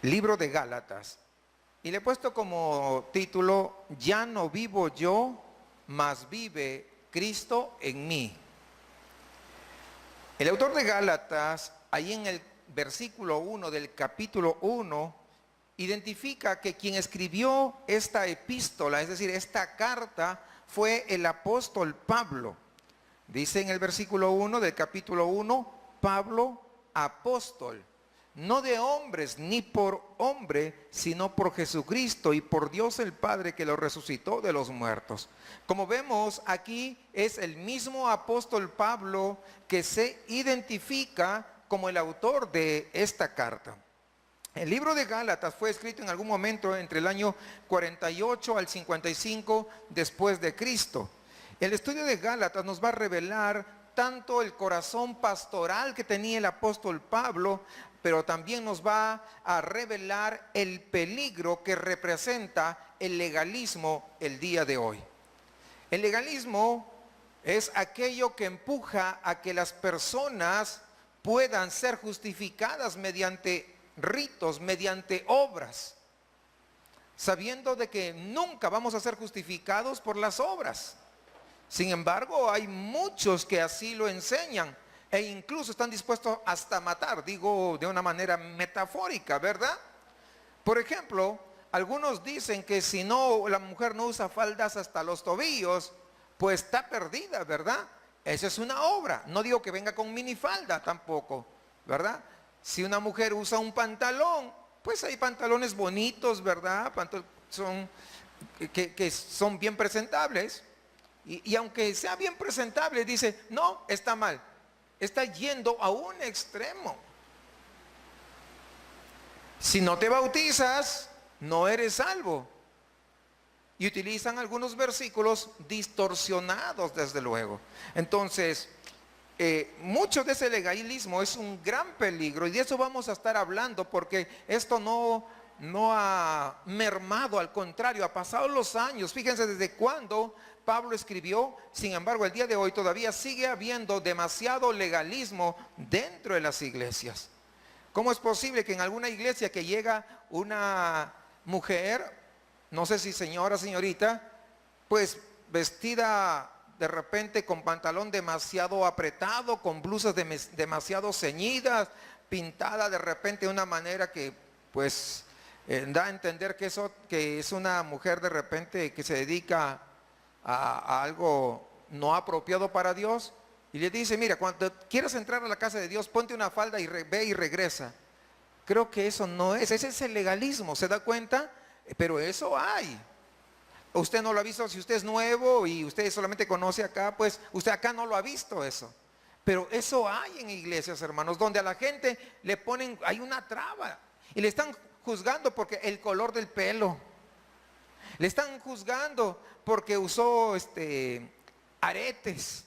libro de Gálatas. Y le he puesto como título, ya no vivo yo, mas vive Cristo en mí. El autor de Gálatas, ahí en el versículo 1 del capítulo 1, identifica que quien escribió esta epístola, es decir, esta carta, fue el apóstol Pablo. Dice en el versículo 1 del capítulo 1, Pablo, apóstol, no de hombres ni por hombre, sino por Jesucristo y por Dios el Padre que lo resucitó de los muertos. Como vemos aquí, es el mismo apóstol Pablo que se identifica como el autor de esta carta. El libro de Gálatas fue escrito en algún momento entre el año 48 al 55 después de Cristo. El estudio de Gálatas nos va a revelar tanto el corazón pastoral que tenía el apóstol Pablo, pero también nos va a revelar el peligro que representa el legalismo el día de hoy. El legalismo es aquello que empuja a que las personas puedan ser justificadas mediante ritos, mediante obras, sabiendo de que nunca vamos a ser justificados por las obras. Sin embargo, hay muchos que así lo enseñan e incluso están dispuestos hasta matar, digo de una manera metafórica, ¿verdad? Por ejemplo, algunos dicen que si no, la mujer no usa faldas hasta los tobillos, pues está perdida, ¿verdad? Esa es una obra. No digo que venga con minifalda tampoco, ¿verdad? Si una mujer usa un pantalón, pues hay pantalones bonitos, ¿verdad? Que son bien presentables. Y aunque sea bien presentable, dice, no, está mal. Está yendo a un extremo. Si no te bautizas, no eres salvo. Y utilizan algunos versículos distorsionados, desde luego. Entonces, mucho de ese legalismo es un gran peligro. Y de eso vamos a estar hablando, porque esto no ha mermado, al contrario, ha pasado los años. Fíjense desde cuándo Pablo escribió. Sin embargo, el día de hoy todavía sigue habiendo demasiado legalismo dentro de las iglesias. ¿Cómo es posible que en alguna iglesia que llega una mujer, no sé si señora, señorita, pues vestida de repente con pantalón demasiado apretado, con blusas demasiado ceñidas, pintada de repente de una manera que pues da a entender que es una mujer de repente que se dedica a algo no apropiado para Dios? Y le dice, mira, cuando quieras entrar a la casa de Dios, ponte una falda y ve y regresa. Creo que eso no es, ese es el legalismo, ¿se da cuenta? Pero eso hay. Usted no lo ha visto. Si usted es nuevo y usted solamente conoce acá, pues usted acá no lo ha visto eso. Pero eso hay en iglesias, hermanos, donde a la gente le ponen, hay una traba y le están juzgando porque el color del pelo, le están juzgando porque usó aretes,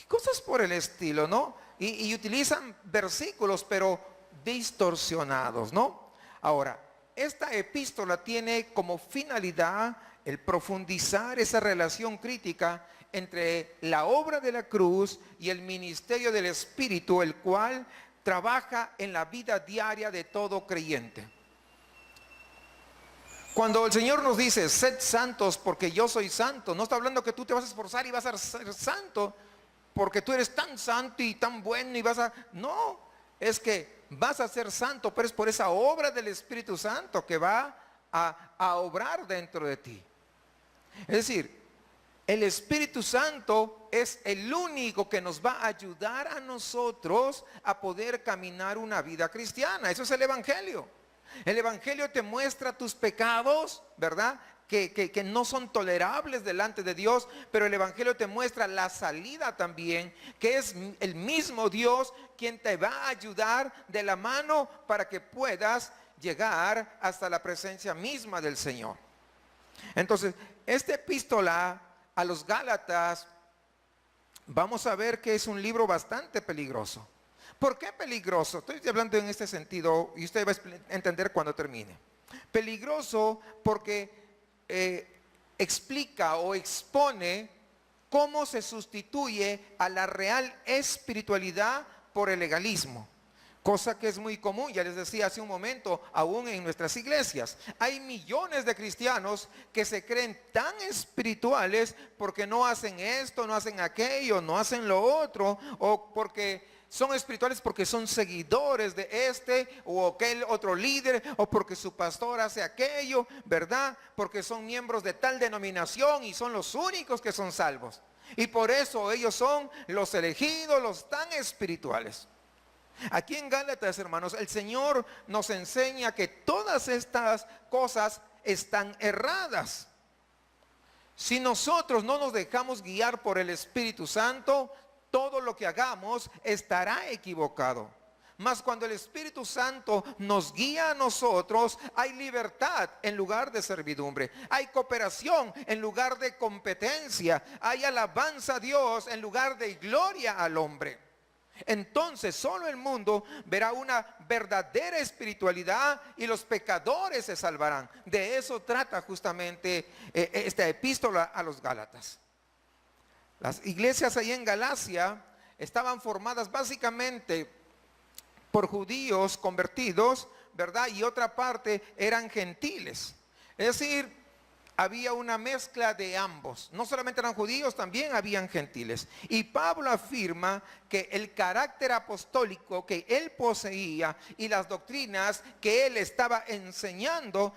cosas por el estilo, ¿no? Y utilizan versículos pero distorsionados, ¿no? Ahora, esta epístola tiene como finalidad el profundizar esa relación crítica entre la obra de la cruz y el ministerio del Espíritu, el cual trabaja en la vida diaria de todo creyente. Cuando el Señor nos dice, sed santos porque yo soy santo, no está hablando que tú te vas a esforzar y vas a ser santo porque tú eres tan santo y tan bueno y no, es que vas a ser santo, pero es por esa obra del Espíritu Santo que va a obrar dentro de ti. Es decir, el Espíritu Santo es el único que nos va a ayudar a nosotros a poder caminar una vida cristiana. Eso es el Evangelio. El Evangelio te muestra tus pecados, ¿verdad? Que no son tolerables delante de Dios, pero el Evangelio te muestra la salida también, que es el mismo Dios quien te va a ayudar de la mano para que puedas llegar hasta la presencia misma del Señor. Entonces, esta epístola a los Gálatas, vamos a ver que es un libro bastante peligroso. ¿Por qué peligroso? Estoy hablando en este sentido y usted va a entender cuando termine. Peligroso porque explica o expone cómo se sustituye a la real espiritualidad por el legalismo. Cosa que es muy común, ya les decía hace un momento, aún en nuestras iglesias. Hay millones de cristianos que se creen tan espirituales porque no hacen esto, no hacen aquello, no hacen lo otro, o porque son espirituales porque son seguidores de este o aquel otro líder, o porque su pastor hace aquello, ¿verdad? Porque son miembros de tal denominación y son los únicos que son salvos. Y por eso ellos son los elegidos, los tan espirituales. Aquí en Gálatas, hermanos, el Señor nos enseña que todas estas cosas están erradas. Si nosotros no nos dejamos guiar por el Espíritu Santo, todo lo que hagamos estará equivocado. Mas cuando el Espíritu Santo nos guía a nosotros, hay libertad en lugar de servidumbre. Hay cooperación en lugar de competencia. Hay alabanza a Dios en lugar de gloria al hombre. Entonces solo el mundo verá una verdadera espiritualidad y los pecadores se salvarán. De eso trata justamente esta epístola a los Gálatas. Las iglesias ahí en Galacia estaban formadas básicamente por judíos convertidos, ¿verdad? Y otra parte eran gentiles. Es decir, había una mezcla de ambos. No solamente eran judíos, también habían gentiles. Y Pablo afirma que el carácter apostólico que él poseía y las doctrinas que él estaba enseñando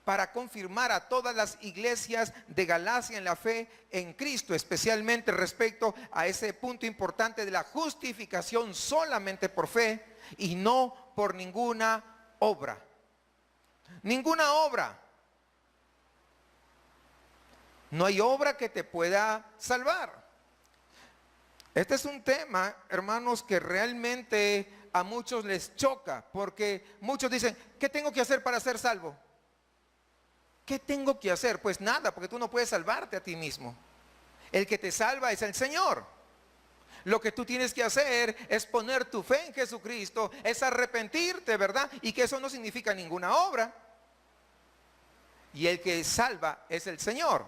para confirmar a todas las iglesias de Galacia en la fe en Cristo, especialmente respecto a ese punto importante de la justificación solamente por fe y no por ninguna obra. Ninguna obra. No hay obra que te pueda salvar. Este es un tema, hermanos, que realmente a muchos les choca, porque muchos dicen, ¿qué tengo que hacer para ser salvo? ¿Qué tengo que hacer? Pues nada, porque tú no puedes salvarte a ti mismo. El que te salva es el Señor. Lo que tú tienes que hacer es poner tu fe en Jesucristo, es arrepentirte, ¿verdad? Y que eso no significa ninguna obra. Y el que salva es el Señor.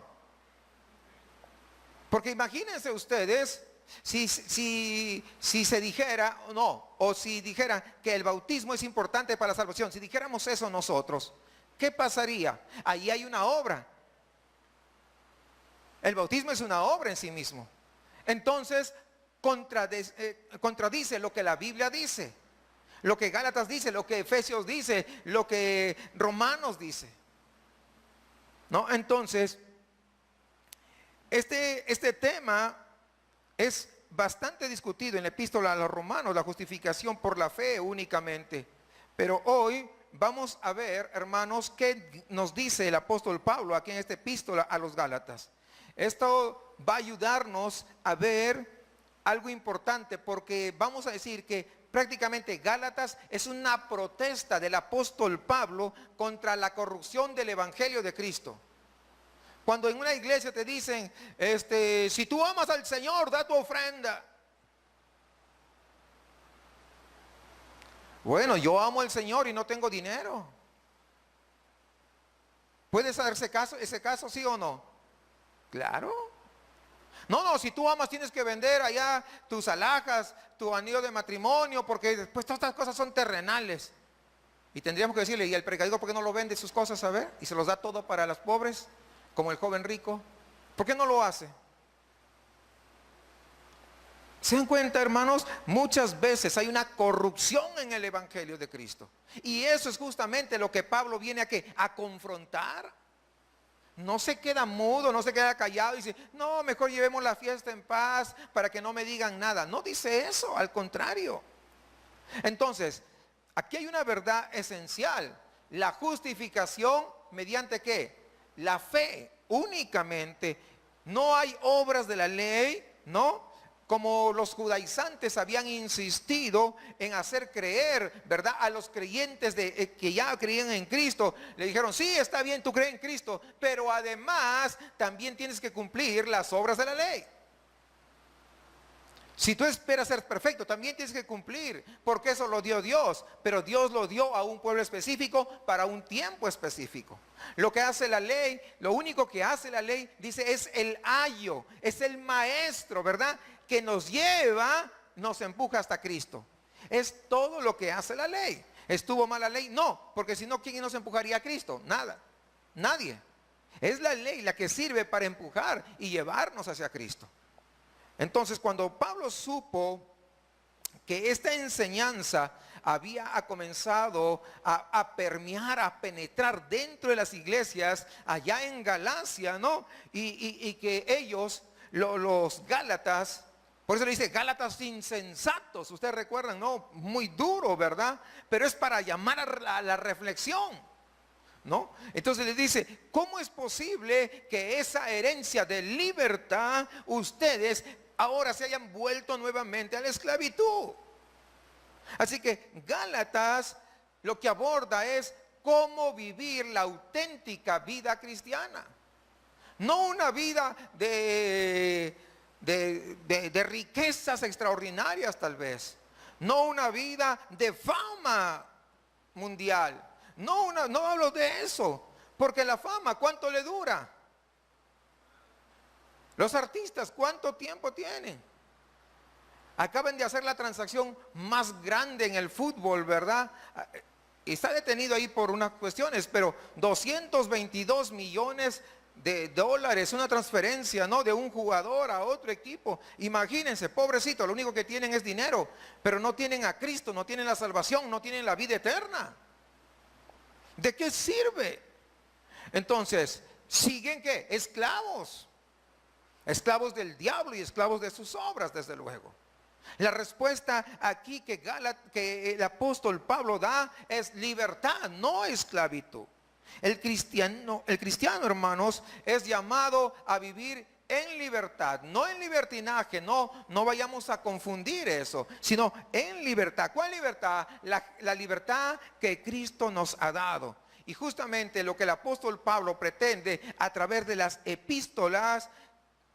Porque imagínense ustedes, si se dijera, o si dijera que el bautismo es importante para la salvación, si dijéramos eso nosotros, ¿qué pasaría? Ahí hay una obra. El bautismo es una obra en sí mismo. Entonces, contradice lo que la Biblia dice, lo que Gálatas dice, lo que Efesios dice, lo que Romanos dice. ¿No? Entonces, este tema es bastante discutido en la epístola a los Romanos, la justificación por la fe únicamente. Pero hoy vamos a ver, hermanos, qué nos dice el apóstol Pablo aquí en esta epístola a los Gálatas. Esto va a ayudarnos a ver algo importante, porque vamos a decir que prácticamente Gálatas es una protesta del apóstol Pablo contra la corrupción del evangelio de Cristo. Cuando en una iglesia te dicen, si tú amas al Señor, da tu ofrenda. Bueno, yo amo al Señor y no tengo dinero. ¿Puedes hacerse ese caso, sí o no? Claro. No, si tú amas tienes que vender allá tus alhajas, tu anillo de matrimonio, porque después todas estas cosas son terrenales. Y tendríamos que decirle, ¿y el predicador por qué no lo vende sus cosas, a ver? Y se los da todo para los pobres, como el joven rico. ¿Por qué no lo hace? ¿Se dan cuenta, hermanos? Muchas veces hay una corrupción en el evangelio de Cristo. Y eso es justamente lo que Pablo viene a confrontar. No se queda mudo, no se queda callado y dice, no, mejor llevemos la fiesta en paz para que no me digan nada. No dice eso, al contrario. Entonces, aquí hay una verdad esencial. La justificación, ¿mediante qué? La fe únicamente. No hay obras de la ley, ¿no? Como los judaizantes habían insistido en hacer creer, ¿verdad?, a los creyentes que ya creían en Cristo. Le dijeron, sí, está bien, tú crees en Cristo, pero además también tienes que cumplir las obras de la ley. Si tú esperas ser perfecto, también tienes que cumplir, porque eso lo dio Dios, pero Dios lo dio a un pueblo específico para un tiempo específico. Lo que hace la ley, lo único que hace la ley, dice, es el ayo, es el maestro, ¿verdad?, que nos lleva, nos empuja hasta Cristo. Es todo lo que hace la ley. ¿Estuvo mal la ley? No, porque si no, ¿quién nos empujaría a Cristo? Nada, nadie. Es la ley la que sirve para empujar y llevarnos hacia Cristo. Entonces, cuando Pablo supo que esta enseñanza había comenzado a permear, a penetrar dentro de las iglesias allá en Galacia, ¿no? Y que ellos, los Gálatas, por eso le dice Gálatas insensatos, ustedes recuerdan, ¿no? Muy duro, ¿verdad? Pero es para llamar a la reflexión, ¿no? Entonces le dice, ¿cómo es posible que esa herencia de libertad ustedes ahora se hayan vuelto nuevamente a la esclavitud? Así que Gálatas lo que aborda es cómo vivir la auténtica vida cristiana. No una vida de riquezas extraordinarias tal vez. No una vida de fama mundial. No hablo de eso. Porque la fama, ¿cuánto le dura? Los artistas, ¿cuánto tiempo tienen? Acaban de hacer la transacción más grande en el fútbol, ¿verdad? Está detenido ahí por unas cuestiones, pero 222 millones de dólares, una transferencia, ¿no? De un jugador a otro equipo. Imagínense, pobrecito, lo único que tienen es dinero, pero no tienen a Cristo, no tienen la salvación, no tienen la vida eterna. ¿De qué sirve? Entonces, ¿siguen qué? Esclavos. Esclavos del diablo y esclavos de sus obras, desde luego. La respuesta aquí que el apóstol Pablo da es libertad, no esclavitud. El cristiano, hermanos, es llamado a vivir en libertad, no en libertinaje, no vayamos a confundir eso, sino en libertad. ¿Cuál libertad? La libertad que Cristo nos ha dado. Y justamente lo que el apóstol Pablo pretende a través de las epístolas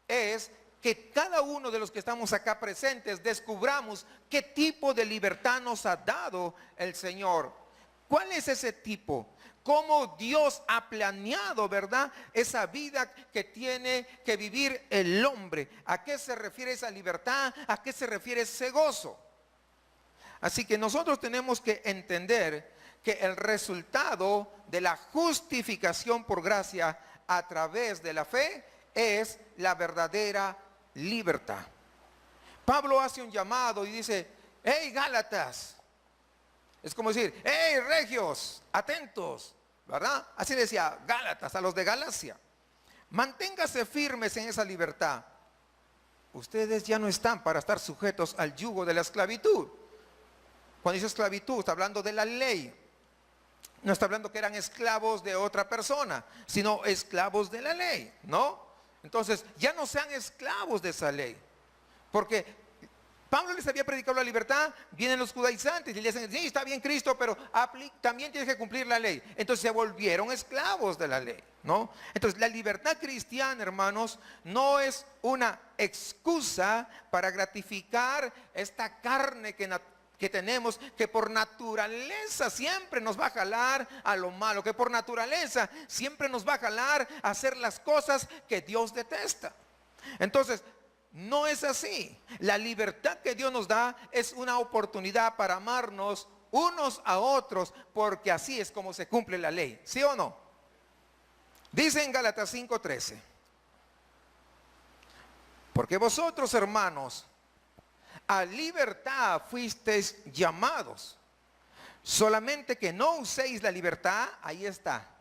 es que cada uno de los que estamos acá presentes descubramos qué tipo de libertad nos ha dado el Señor. ¿Cuál es ese tipo? Cómo Dios ha planeado, ¿verdad? Esa vida que tiene que vivir el hombre. ¿A qué se refiere esa libertad? ¿A qué se refiere ese gozo? Así que nosotros tenemos que entender que el resultado de la justificación por gracia a través de la fe es la verdadera libertad. Pablo hace un llamado y dice, hey Gálatas, es como decir, hey regios, atentos, ¿verdad? Así decía Gálatas a los de Galacia, manténgase firmes en esa libertad. Ustedes ya no están para estar sujetos al yugo de la esclavitud. Cuando dice esclavitud está hablando de la ley, no está hablando que eran esclavos de otra persona, sino esclavos de la ley, ¿no? Entonces, ya no sean esclavos de esa ley. Porque Pablo les había predicado la libertad, vienen los judaizantes y le dicen, sí, está bien Cristo, pero también tienes que cumplir la ley. Entonces se volvieron esclavos de la ley, ¿no? Entonces la libertad cristiana, hermanos, no es una excusa para gratificar esta carne que tenemos, que por naturaleza siempre nos va a jalar a lo malo, que por naturaleza siempre nos va a jalar a hacer las cosas que Dios detesta. Entonces, no es así. La libertad que Dios nos da es una oportunidad para amarnos unos a otros, porque así es como se cumple la ley, ¿sí o no? Dice en Gálatas 5:13, porque vosotros, hermanos, a libertad fuisteis llamados, solamente que no uséis la libertad, ahí está.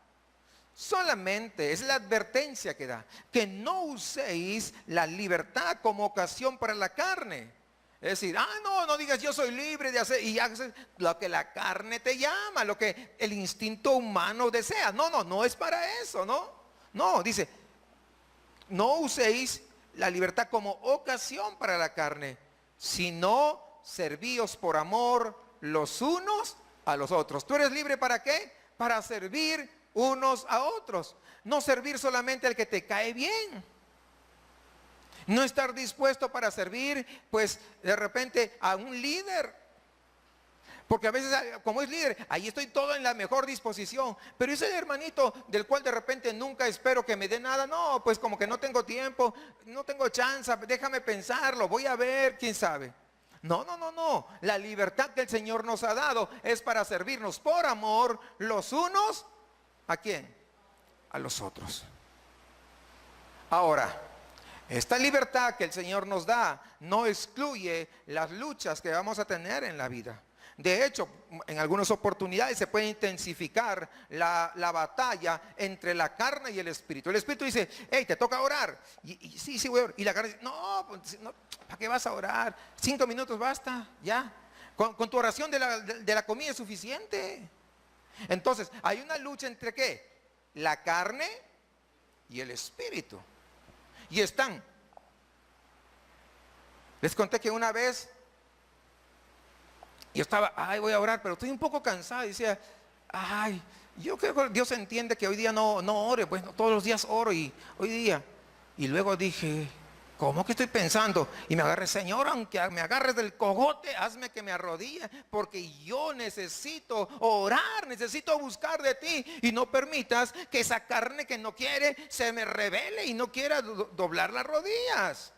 Solamente, es la advertencia que da, que no uséis la libertad como ocasión para la carne. Es decir, no digas yo soy libre de hacer y haces lo que la carne te llama, lo que el instinto humano desea. No es para eso, no, dice, no uséis la libertad como ocasión para la carne, sino servíos por amor los unos a los otros. ¿Tú eres libre para qué? Para servir unos a otros. No servir solamente al que te cae bien. No estar dispuesto para servir, pues de repente a un líder. Porque a veces, como es líder, ahí estoy todo en la mejor disposición. Pero ese hermanito del cual de repente nunca espero que me dé nada, no, pues como que no tengo tiempo, no tengo chance, déjame pensarlo, voy a ver, quién sabe. No, no, no, no. La libertad que el Señor nos ha dado es para servirnos por amor los unos. ¿A quién? A los otros. Ahora, esta libertad que el Señor nos da no excluye las luchas que vamos a tener en la vida. De hecho, en algunas oportunidades se puede intensificar la batalla entre la carne y el espíritu. El espíritu dice, hey, te toca orar. Y sí, sí voy a orar. Y la carne dice, no, pues, no, ¿para qué vas a orar? 5 minutos basta, ya. Con tu oración de la comida es suficiente. Entonces, hay una lucha entre ¿qué? La carne y el espíritu. Y están. Les conté que una vez yo estaba, ay, voy a orar, pero estoy un poco cansado. Y decía, ay, yo creo que Dios entiende que hoy día no ore, pues no, todos los días oro y hoy día. Y luego dije, ¿cómo que estoy pensando? Y me agarré, Señor, aunque me agarres del cogote, hazme que me arrodille, porque yo necesito orar, necesito buscar de ti. Y no permitas que esa carne que no quiere se me revele y no quiera doblar las rodillas.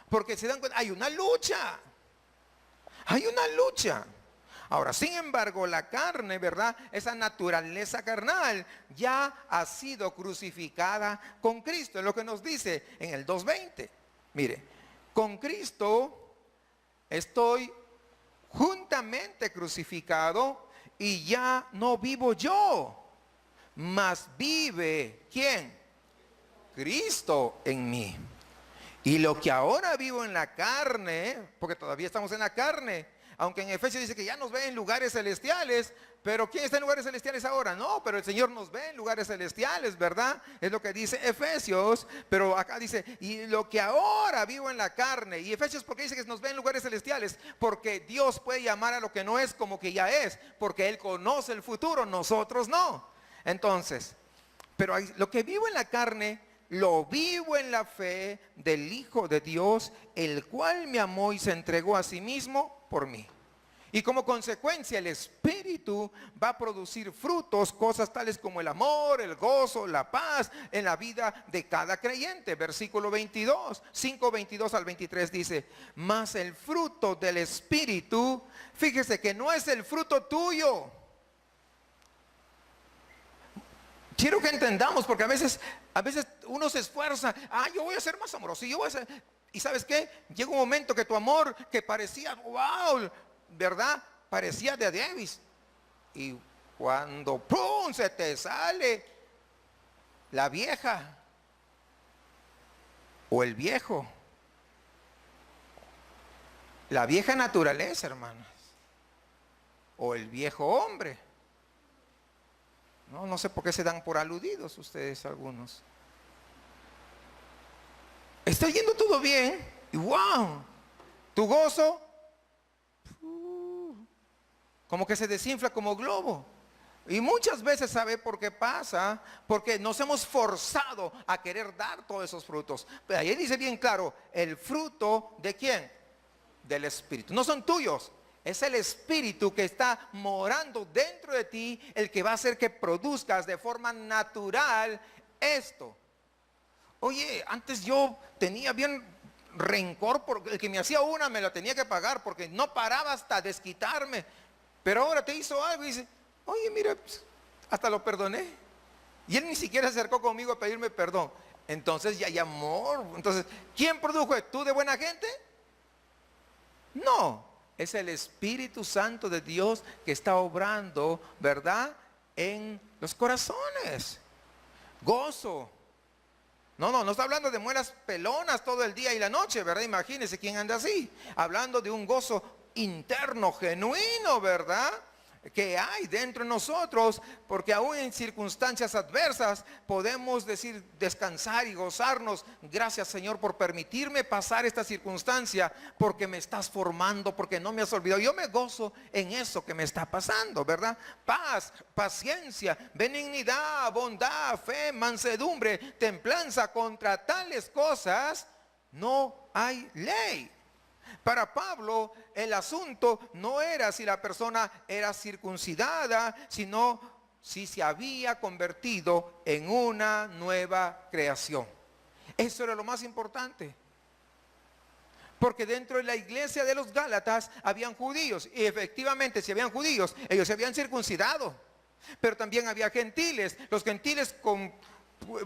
Porque se dan cuenta, hay una lucha. Hay una lucha. Ahora, sin embargo, la carne, ¿verdad? Esa naturaleza carnal ya ha sido crucificada con Cristo. Es lo que nos dice en el 2:20. Mire, con Cristo estoy juntamente crucificado y ya no vivo yo, mas vive, ¿quién? Cristo en mí. Y lo que ahora vivo en la carne, porque todavía estamos en la carne, aunque en Efesios dice que ya nos ve en lugares celestiales, pero ¿quién está en lugares celestiales ahora? No, pero el Señor nos ve en lugares celestiales, ¿verdad? Es lo que dice Efesios, pero acá dice, y lo que ahora vivo en la carne. Y Efesios, ¿por qué dice que nos ve en lugares celestiales? Porque Dios puede llamar a lo que no es como que ya es, porque Él conoce el futuro, nosotros no. Entonces, pero lo que vivo en la carne, lo vivo en la fe del Hijo de Dios, el cual me amó y se entregó a sí mismo por mí. Y como consecuencia el Espíritu va a producir frutos, cosas tales como el amor, el gozo, la paz en la vida de cada creyente. Versículo 22, 5:22 al 23 dice, mas el fruto del Espíritu, fíjese que no es el fruto tuyo. Quiero que entendamos, porque a veces uno se esfuerza, yo voy a ser más amoroso, y ¿sabes qué? Llega un momento que tu amor, que parecía, wow, ¿verdad? Parecía de Davis, y cuando ¡pum! Se te sale la vieja, o el viejo, la vieja naturaleza, hermanos, o el viejo hombre. No sé por qué se dan por aludidos ustedes algunos. Está yendo todo bien y wow, tu gozo como que se desinfla como globo. Y muchas veces, ¿sabe por qué pasa? Porque nos hemos forzado a querer dar todos esos frutos. Pero ahí dice bien claro, el fruto ¿de quién? Del Espíritu. No son tuyos. Es el Espíritu que está morando dentro de ti, el que va a hacer que produzcas de forma natural esto. Oye, antes yo tenía bien rencor porque el que me hacía una me la tenía que pagar porque no paraba hasta desquitarme. Pero ahora te hizo algo y dice, oye, mira, pues, hasta lo perdoné. Y él ni siquiera se acercó conmigo a pedirme perdón. Entonces ya hay amor. Entonces, ¿quién produjo? ¿Tú de buena gente? No. Es el Espíritu Santo de Dios que está obrando, ¿verdad? En los corazones. Gozo. No está hablando de muelas pelonas todo el día y la noche, ¿verdad? Imagínense quién anda así. Hablando de un gozo interno, genuino, ¿verdad? Que hay dentro de nosotros, porque aún en circunstancias adversas podemos decir, descansar y gozarnos. Gracias, Señor, por permitirme pasar esta circunstancia, porque me estás formando, porque no me has olvidado. Yo me gozo en eso que me está pasando, ¿verdad? Paz, paciencia, benignidad, bondad, fe, mansedumbre, templanza. Contra tales cosas no hay ley. Para Pablo el asunto no era si la persona era circuncidada, sino si se había convertido en una nueva creación. Eso era lo más importante. Porque dentro de la iglesia de los Gálatas habían judíos. Y efectivamente, si habían judíos, ellos se habían circuncidado. Pero también había gentiles. Los gentiles,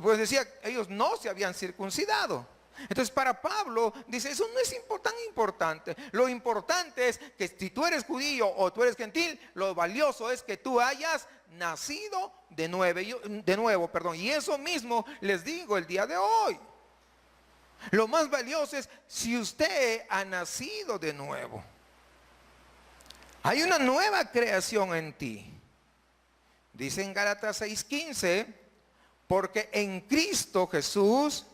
pues decía, ellos no se habían circuncidado. Entonces para Pablo, dice, eso no es tan importante. Lo importante es que si tú eres judío o tú eres gentil, lo valioso es que tú hayas nacido de nuevo. Y eso mismo les digo el día de hoy. Lo más valioso es si usted ha nacido de nuevo. Hay una nueva creación en ti. Dice en Gálatas 6:15, porque en Cristo Jesús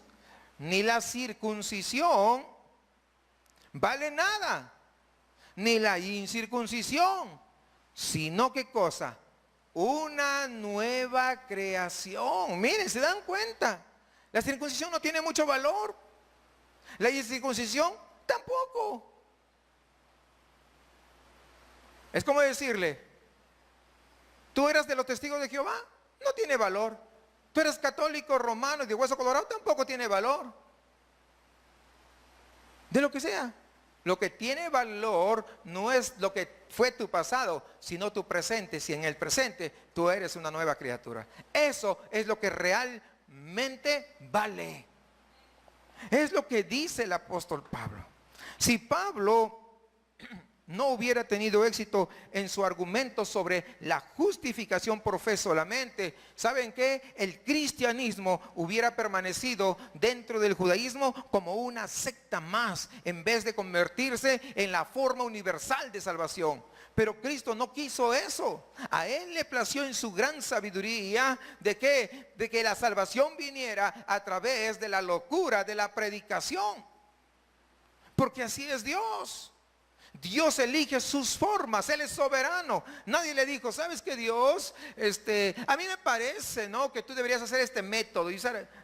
ni la circuncisión vale nada, ni la incircuncisión, sino ¿qué cosa? Una nueva creación. Miren, ¿se dan cuenta? La circuncisión no tiene mucho valor. La incircuncisión tampoco. Es como decirle, tú eras de los testigos de Jehová, no tiene valor. Tú eres católico, romano y de hueso colorado, tampoco tiene valor. De lo que sea. Lo que tiene valor no es lo que fue tu pasado, sino tu presente. Si en el presente tú eres una nueva criatura. Eso es lo que realmente vale. Es lo que dice el apóstol Pablo. Si Pablo no hubiera tenido éxito en su argumento sobre la justificación por fe solamente, ¿saben qué? El cristianismo hubiera permanecido dentro del judaísmo como una secta más, en vez de convertirse en la forma universal de salvación. Pero Cristo no quiso eso. A Él le plació en su gran sabiduría de que la salvación viniera a través de la locura de la predicación. Porque así es Dios. Dios elige sus formas, Él es soberano. Nadie le dijo, ¿sabes qué, Dios? A mí me parece, ¿no?, que tú deberías hacer este método.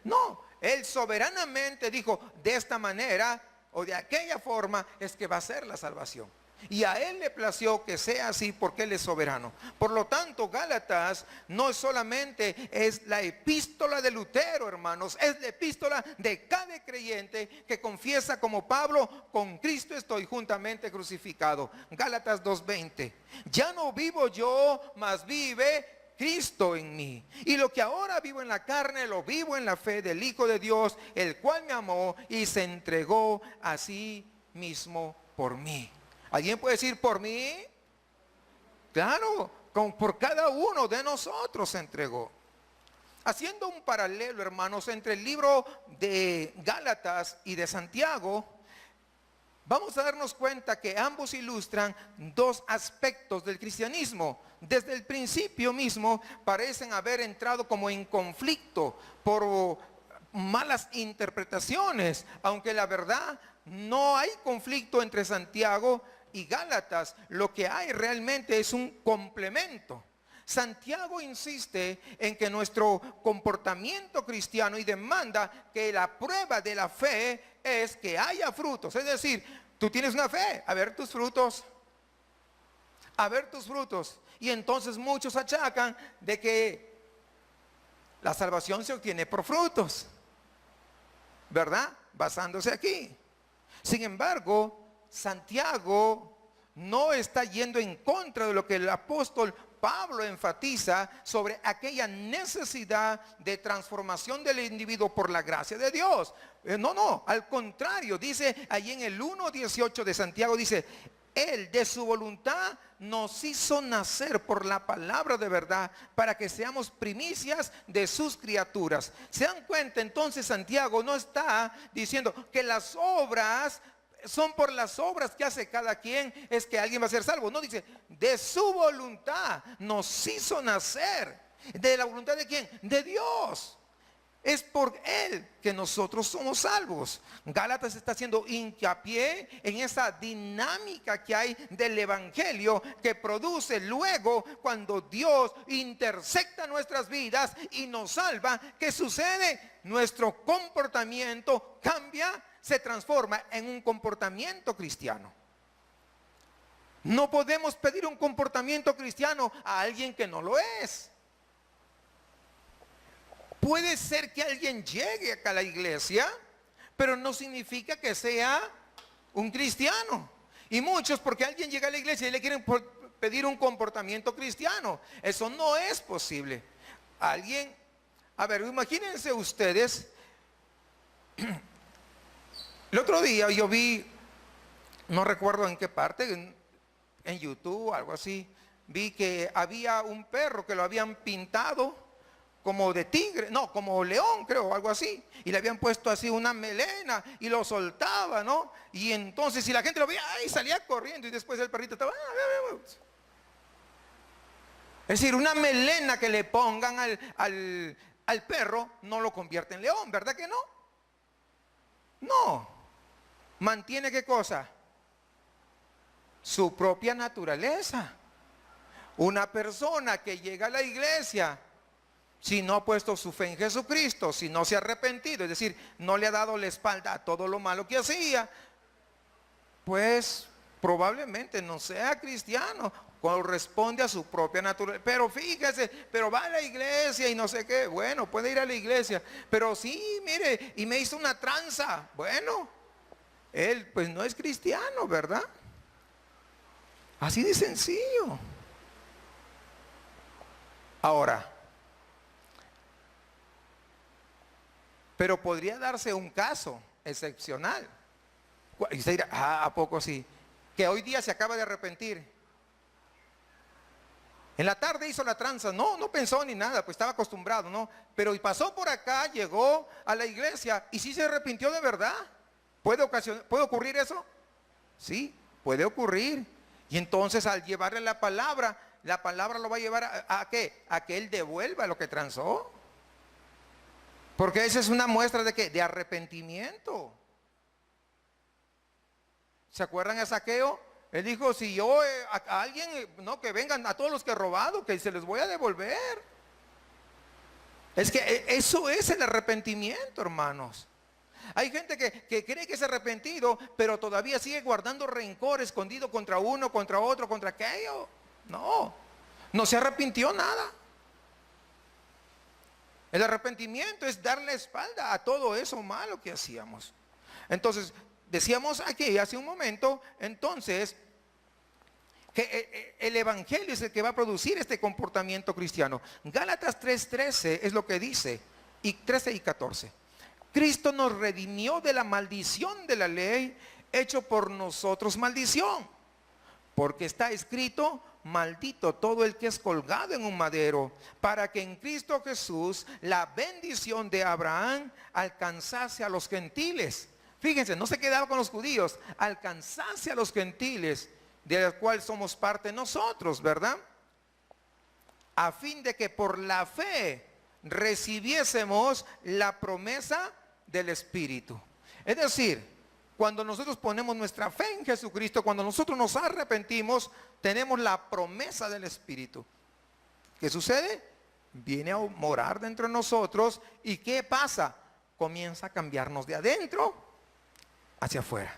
No, Él soberanamente dijo, de esta manera o de aquella forma es que va a ser la salvación. Y a Él le plació que sea así porque Él es soberano. Por lo tanto, Gálatas no solamente es la epístola de Lutero, hermanos, es la epístola de cada creyente que confiesa como Pablo, con Cristo estoy juntamente crucificado. Gálatas 2:20. Ya no vivo yo, mas vive Cristo en mí. Y lo que ahora vivo en la carne, lo vivo en la fe del Hijo de Dios, el cual me amó y se entregó a sí mismo por mí. ¿Alguien puede decir por mí? Claro, por cada uno de nosotros se entregó. Haciendo un paralelo, hermanos, entre el libro de Gálatas y de Santiago, vamos a darnos cuenta que ambos ilustran dos aspectos del cristianismo. Desde el principio mismo parecen haber entrado como en conflicto por malas interpretaciones, aunque la verdad no hay conflicto entre Santiago y Gálatas. Lo que hay realmente es un complemento. Santiago insiste en que nuestro comportamiento cristiano y demanda que la prueba de la fe es que haya frutos. Es decir, tú tienes una fe, a ver tus frutos. A ver tus frutos. Y entonces muchos achacan de que la salvación se obtiene por frutos, ¿verdad? Basándose aquí. Sin embargo, Santiago no está yendo en contra de lo que el apóstol Pablo enfatiza sobre aquella necesidad de transformación del individuo por la gracia de Dios. No, al contrario, dice allí en el 1:18 de Santiago, dice, Él de su voluntad nos hizo nacer por la palabra de verdad para que seamos primicias de sus criaturas. ¿Se dan cuenta? Entonces Santiago no está diciendo que las obras son por las obras que hace cada quien es que alguien va a ser salvo. No, dice, de su voluntad nos hizo nacer. ¿De la voluntad de quién? De Dios. Es por Él que nosotros somos salvos. Gálatas está haciendo hincapié en esa dinámica que hay del evangelio que produce luego cuando Dios intersecta nuestras vidas y nos salva. ¿Qué sucede? Nuestro comportamiento cambia, se transforma en un comportamiento cristiano. No podemos pedir un comportamiento cristiano a alguien que no lo es. Puede ser que alguien llegue acá a la iglesia, pero no significa que sea un cristiano. Y muchos, porque alguien llega a la iglesia y le quieren pedir un comportamiento cristiano. Eso no es posible. Alguien, a ver, imagínense ustedes, el otro día yo vi, no recuerdo en qué parte, en YouTube o algo así, vi que había un perro que lo habían pintado como de tigre, no, como león, creo, algo así, y le habían puesto así una melena y lo soltaba, ¿no? Y entonces si la gente lo veía, ¡ay!, salía corriendo, y después el perrito estaba, es decir, una melena que le pongan al perro no lo convierte en león, ¿verdad que no? No. Mantiene, ¿qué cosa? Su propia naturaleza. Una persona que llega a la iglesia, si no ha puesto su fe en Jesucristo, si no se ha arrepentido, es decir, no le ha dado la espalda a todo lo malo que hacía, pues probablemente no sea cristiano, corresponde a su propia naturaleza. Pero fíjese, pero va a la iglesia y no sé qué, bueno, puede ir a la iglesia, pero sí, mire, y me hizo una tranza, bueno, él pues no es cristiano, ¿verdad? Así de sencillo. Ahora, pero podría darse un caso excepcional. Y usted dirá, ¿a poco sí? Que hoy día se acaba de arrepentir. En la tarde hizo la tranza, no pensó ni nada, pues estaba acostumbrado, ¿no? Pero y pasó por acá, llegó a la iglesia y sí se arrepintió de verdad. ¿Puede ocurrir eso? Sí, puede ocurrir. Y entonces al llevarle la palabra lo va a llevar ¿a qué? A que él devuelva lo que transó. Porque esa es una muestra de ¿qué? De arrepentimiento. ¿Se acuerdan de Zaqueo? Él dijo, si yo a alguien, no, que vengan a todos los que he robado, que se les voy a devolver. Es que eso es el arrepentimiento, hermanos. Hay gente que cree que es arrepentido, pero todavía sigue guardando rencor escondido contra uno, contra otro, contra aquello. No se arrepintió nada. El arrepentimiento es darle la espalda a todo eso malo que hacíamos. Entonces, decíamos aquí hace un momento, entonces, que el evangelio es el que va a producir este comportamiento cristiano. Gálatas 3:13 es lo que dice, y 13 y 14. Cristo nos redimió de la maldición de la ley, hecho por nosotros maldición. Porque está escrito, maldito todo el que es colgado en un madero, para que en Cristo Jesús la bendición de Abraham alcanzase a los gentiles. Fíjense, no se quedaba con los judíos, alcanzase a los gentiles, de los cuales somos parte nosotros, ¿verdad? A fin de que por la fe recibiésemos la promesa del Espíritu. Es decir, cuando nosotros ponemos nuestra fe en Jesucristo, cuando nosotros nos arrepentimos, tenemos la promesa del Espíritu. ¿Qué sucede? Viene a morar dentro de nosotros. ¿Y qué pasa? Comienza a cambiarnos de adentro hacia afuera.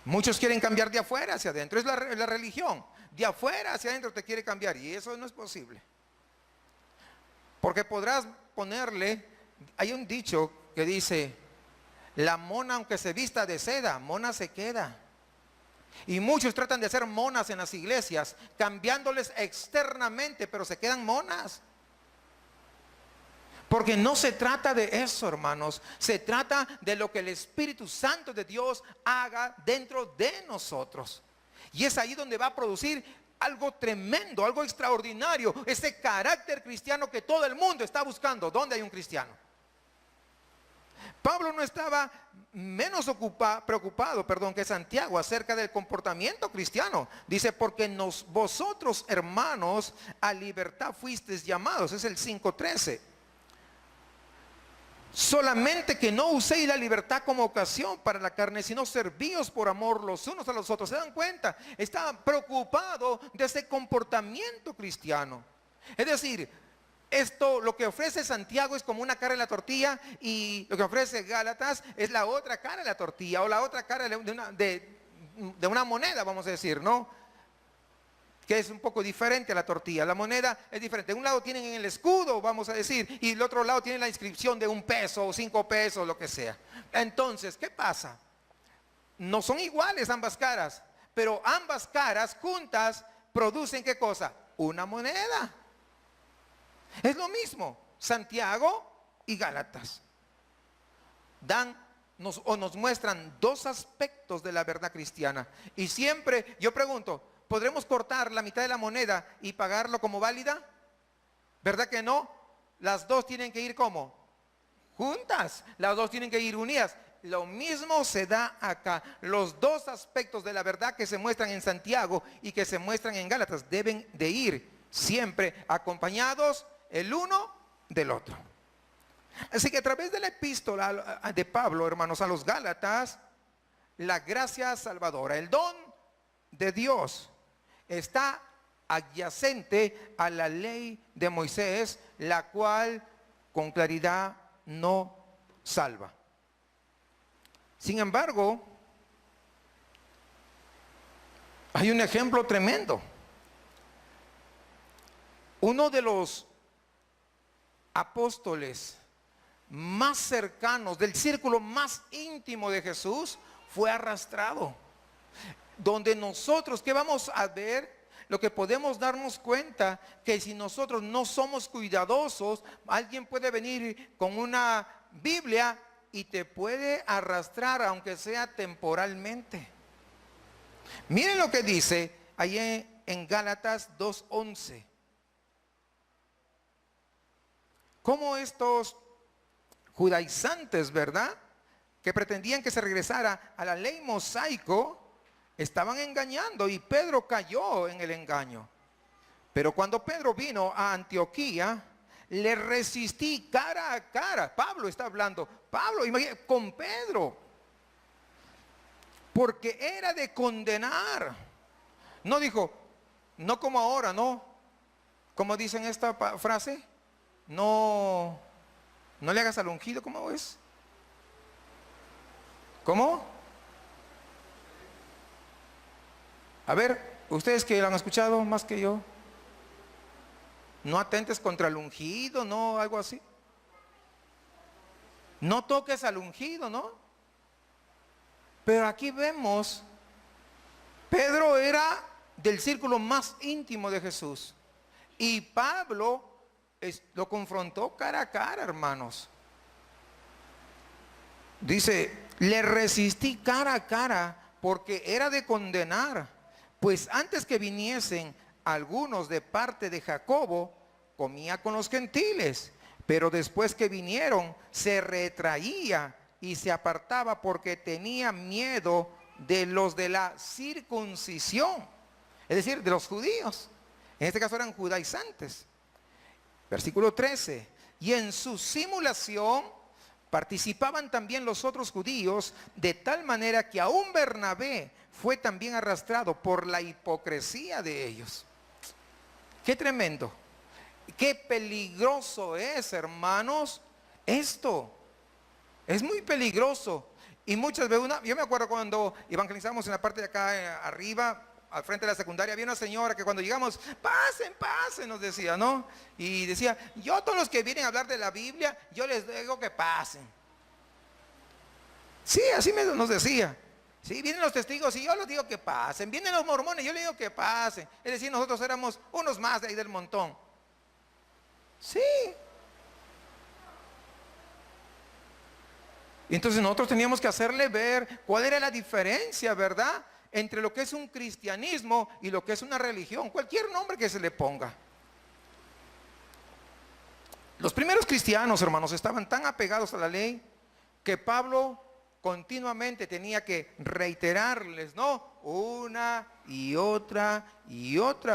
Muchos quieren cambiar de afuera hacia adentro. Es la religión. De afuera hacia adentro te quiere cambiar. Y eso no es posible. Porque podrás ponerle, hay un dicho que dice, la mona aunque se vista de seda, mona se queda. Y muchos tratan de hacer monas en las iglesias, cambiándoles externamente, pero se quedan monas. Porque no se trata de eso, hermanos. Se trata de lo que el Espíritu Santo de Dios haga dentro de nosotros. Y es ahí donde va a producir algo tremendo, algo extraordinario. Ese carácter cristiano que todo el mundo está buscando. ¿Dónde hay un cristiano? Pablo no estaba menos preocupado que Santiago acerca del comportamiento cristiano. Dice, porque vosotros, hermanos, a libertad fuisteis llamados. Es el 5:13. Solamente que no uséis la libertad como ocasión para la carne, sino servíos por amor los unos a los otros. ¿Se dan cuenta? Está preocupado de ese comportamiento cristiano. Es decir, esto, lo que ofrece Santiago es como una cara de la tortilla, y lo que ofrece Gálatas es la otra cara de la tortilla, o la otra cara de una moneda, vamos a decir, ¿no? Que es un poco diferente a la tortilla. La moneda es diferente. De un lado tienen el escudo, vamos a decir, y del otro lado tienen la inscripción de 1 peso o 5 pesos, lo que sea. Entonces, ¿qué pasa? no son iguales ambas caras, pero ambas caras juntas producen ¿qué cosa? Una moneda. Es lo mismo, Santiago y Gálatas. Nos muestran dos aspectos de la verdad cristiana. Y siempre, yo pregunto, ¿podremos cortar la mitad de la moneda y pagarlo como válida? ¿Verdad que no? Las dos tienen que ir ¿cómo? Juntas. Las dos tienen que ir unidas. Lo mismo se da acá. Los dos aspectos de la verdad que se muestran en Santiago y que se muestran en Gálatas deben de ir siempre acompañados el uno del otro. Así que a través de la epístola de Pablo, hermanos, a los Gálatas, la gracia salvadora, el don de Dios, está adyacente a la ley de Moisés, la cual con claridad no salva. Sin embargo, hay un ejemplo tremendo. Uno de los apóstoles más cercanos, del círculo más íntimo de Jesús, fue arrastrado. Donde nosotros, ¿qué vamos a ver? Lo que podemos darnos cuenta, que si nosotros no somos cuidadosos, alguien puede venir con una Biblia y te puede arrastrar, aunque sea temporalmente. Miren lo que dice ahí en Gálatas 2:11. Cómo estos judaizantes, ¿verdad?, que pretendían que se regresara a la ley mosaico, estaban engañando, y Pedro cayó en el engaño. Pero cuando Pedro vino a Antioquía, le resistí cara a cara. Pablo está hablando, Pablo, imagínate, con Pedro, porque era de condenar. No dijo, no como ahora, no. ¿Cómo dicen esta frase? No le hagas al ungido, ¿cómo es? ¿Cómo? A ver, ustedes que lo han escuchado más que yo. No atentes contra el ungido, no, algo así. No toques al ungido, ¿no? Pero aquí vemos, Pedro era del círculo más íntimo de Jesús. Y Pablo lo confrontó cara a cara, hermanos. Dice, le resistí cara a cara porque era de condenar. Pues antes que viniesen algunos de parte de Jacobo, comía con los gentiles. Pero después que vinieron, se retraía y se apartaba porque tenía miedo de los de la circuncisión. Es decir, de los judíos. En este caso eran judaizantes. Versículo 13. Y en su simulación participaban también los otros judíos, de tal manera que aún Bernabé fue también arrastrado por la hipocresía de ellos. Qué tremendo, qué peligroso es, hermanos, esto. Es muy peligroso. Y muchas veces, yo me acuerdo cuando evangelizamos en la parte de acá arriba, al frente de la secundaria, había una señora que cuando llegamos, pasen, pasen, nos decía, ¿no? Y decía, yo a todos los que vienen a hablar de la Biblia, yo les digo que pasen. Sí, así nos decía. Sí, vienen los testigos y yo les digo que pasen. Vienen los mormones, yo les digo que pasen. Es decir, nosotros éramos unos más de ahí del montón. Sí. Y entonces nosotros teníamos que hacerle ver cuál era la diferencia, ¿verdad?, entre lo que es un cristianismo y lo que es una religión, cualquier nombre que se le ponga. Los primeros cristianos, hermanos, estaban tan apegados a la ley que Pablo continuamente tenía que reiterarles, ¿no?, una y otra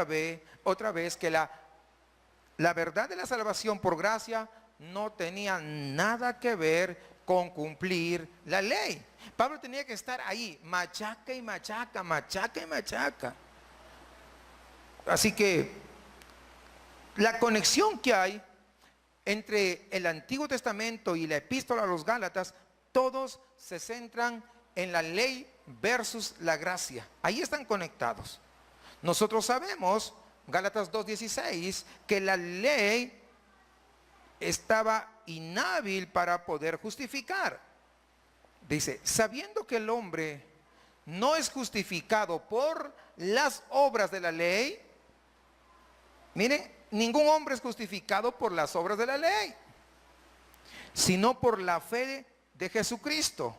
vez que la verdad de la salvación por gracia no tenía nada que ver con cumplir la ley. Pablo tenía que estar ahí, machaca y machaca, machaca y machaca. Así que la conexión que hay entre el Antiguo Testamento y la epístola a los Gálatas, todos se centran en la ley versus la gracia. Ahí están conectados. Nosotros sabemos, Gálatas 2:16, que la ley estaba inhábil para poder justificar. Dice, sabiendo que el hombre no es justificado por las obras de la ley. Miren, ningún hombre es justificado por las obras de la ley, sino por la fe de Jesucristo.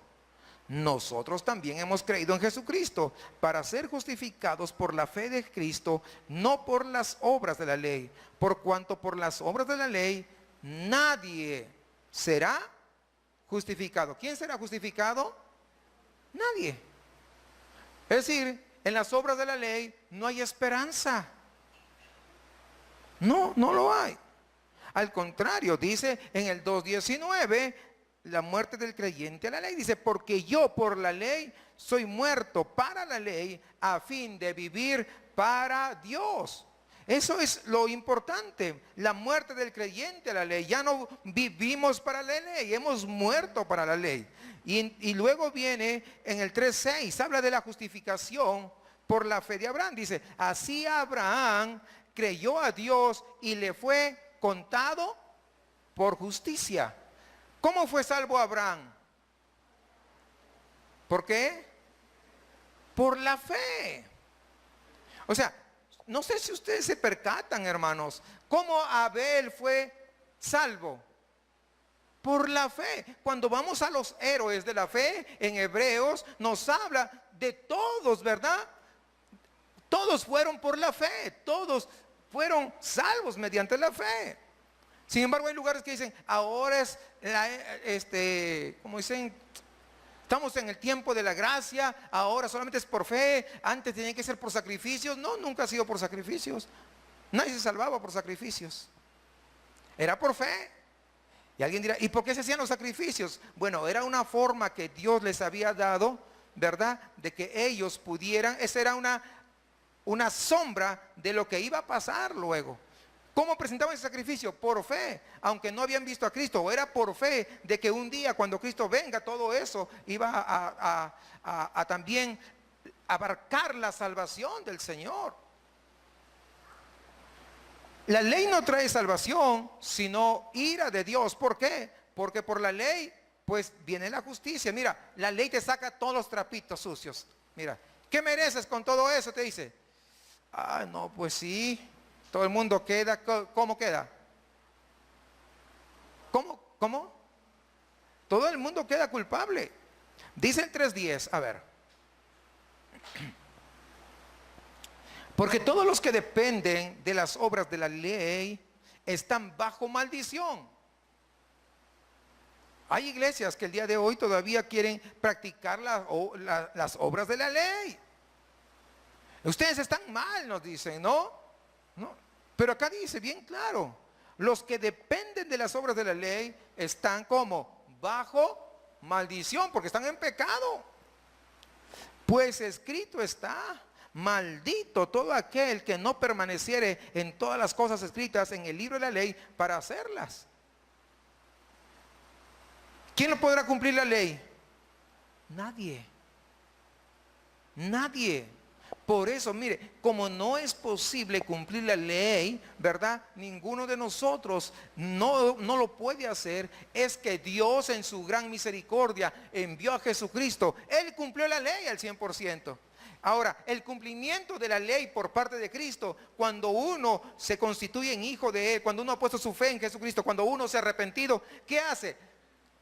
Nosotros también hemos creído en Jesucristo para ser justificados por la fe de Cristo, no por las obras de la ley, por cuanto por las obras de la ley nadie será justificado. ¿Quién será justificado? Nadie. Es decir, en las obras de la ley no hay esperanza. No lo hay. Al contrario, dice en el 2:19, la muerte del creyente a la ley. Dice, porque yo por la ley soy muerto para la ley a fin de vivir para Dios. Eso es lo importante, la muerte del creyente a la ley. Ya no vivimos para la ley, hemos muerto para la ley. Y luego viene en el 3:6, habla de la justificación por la fe de Abraham. Dice, así Abraham creyó a Dios y le fue contado por justicia. ¿Cómo fue salvo Abraham? ¿Por qué? Por la fe. O sea, no sé si ustedes se percatan, hermanos, cómo Abel fue salvo. Por la fe. Cuando vamos a los héroes de la fe, en Hebreos nos habla de todos, ¿verdad? Todos fueron por la fe, todos fueron salvos mediante la fe. Sin embargo, hay lugares que dicen, ahora es, como dicen, estamos en el tiempo de la gracia, ahora solamente es por fe, antes tenía que ser por sacrificios. No, nunca ha sido por sacrificios. Nadie se salvaba por sacrificios. Era por fe. Y alguien dirá, ¿y por qué se hacían los sacrificios? Bueno, era una forma que Dios les había dado, ¿verdad? De que ellos pudieran, esa era una sombra de lo que iba a pasar luego. ¿Cómo presentaban ese sacrificio? Por fe, aunque no habían visto a Cristo. O era por fe de que un día cuando Cristo venga, todo eso iba a también abarcar la salvación del Señor. La ley no trae salvación, sino ira de Dios. ¿Por qué? Porque por la ley, pues viene la justicia. Mira, la ley te saca todos los trapitos sucios. Mira, ¿qué mereces con todo eso? Te dice. Ah, no, pues sí. Todo el mundo queda, ¿cómo queda? ¿Cómo? Todo el mundo queda culpable. Dice el 3:10, a ver. Porque todos los que dependen de las obras de la ley están bajo maldición. Hay iglesias que el día de hoy todavía quieren practicar las obras de la ley. Ustedes están mal, nos dicen, ¿no? Pero acá dice bien claro, los que dependen de las obras de la ley están como bajo maldición, porque están en pecado. Pues escrito está, maldito todo aquel que no permaneciere en todas las cosas escritas en el libro de la ley para hacerlas. ¿Quién no podrá cumplir la ley? Nadie. Nadie. Por eso, mire, como no es posible cumplir la ley, ¿verdad? Ninguno de nosotros no lo puede hacer. Es que Dios en su gran misericordia envió a Jesucristo. Él cumplió la ley al 100%. Ahora, el cumplimiento de la ley por parte de Cristo, cuando uno se constituye en hijo de Él, cuando uno ha puesto su fe en Jesucristo, cuando uno se ha arrepentido, ¿qué hace?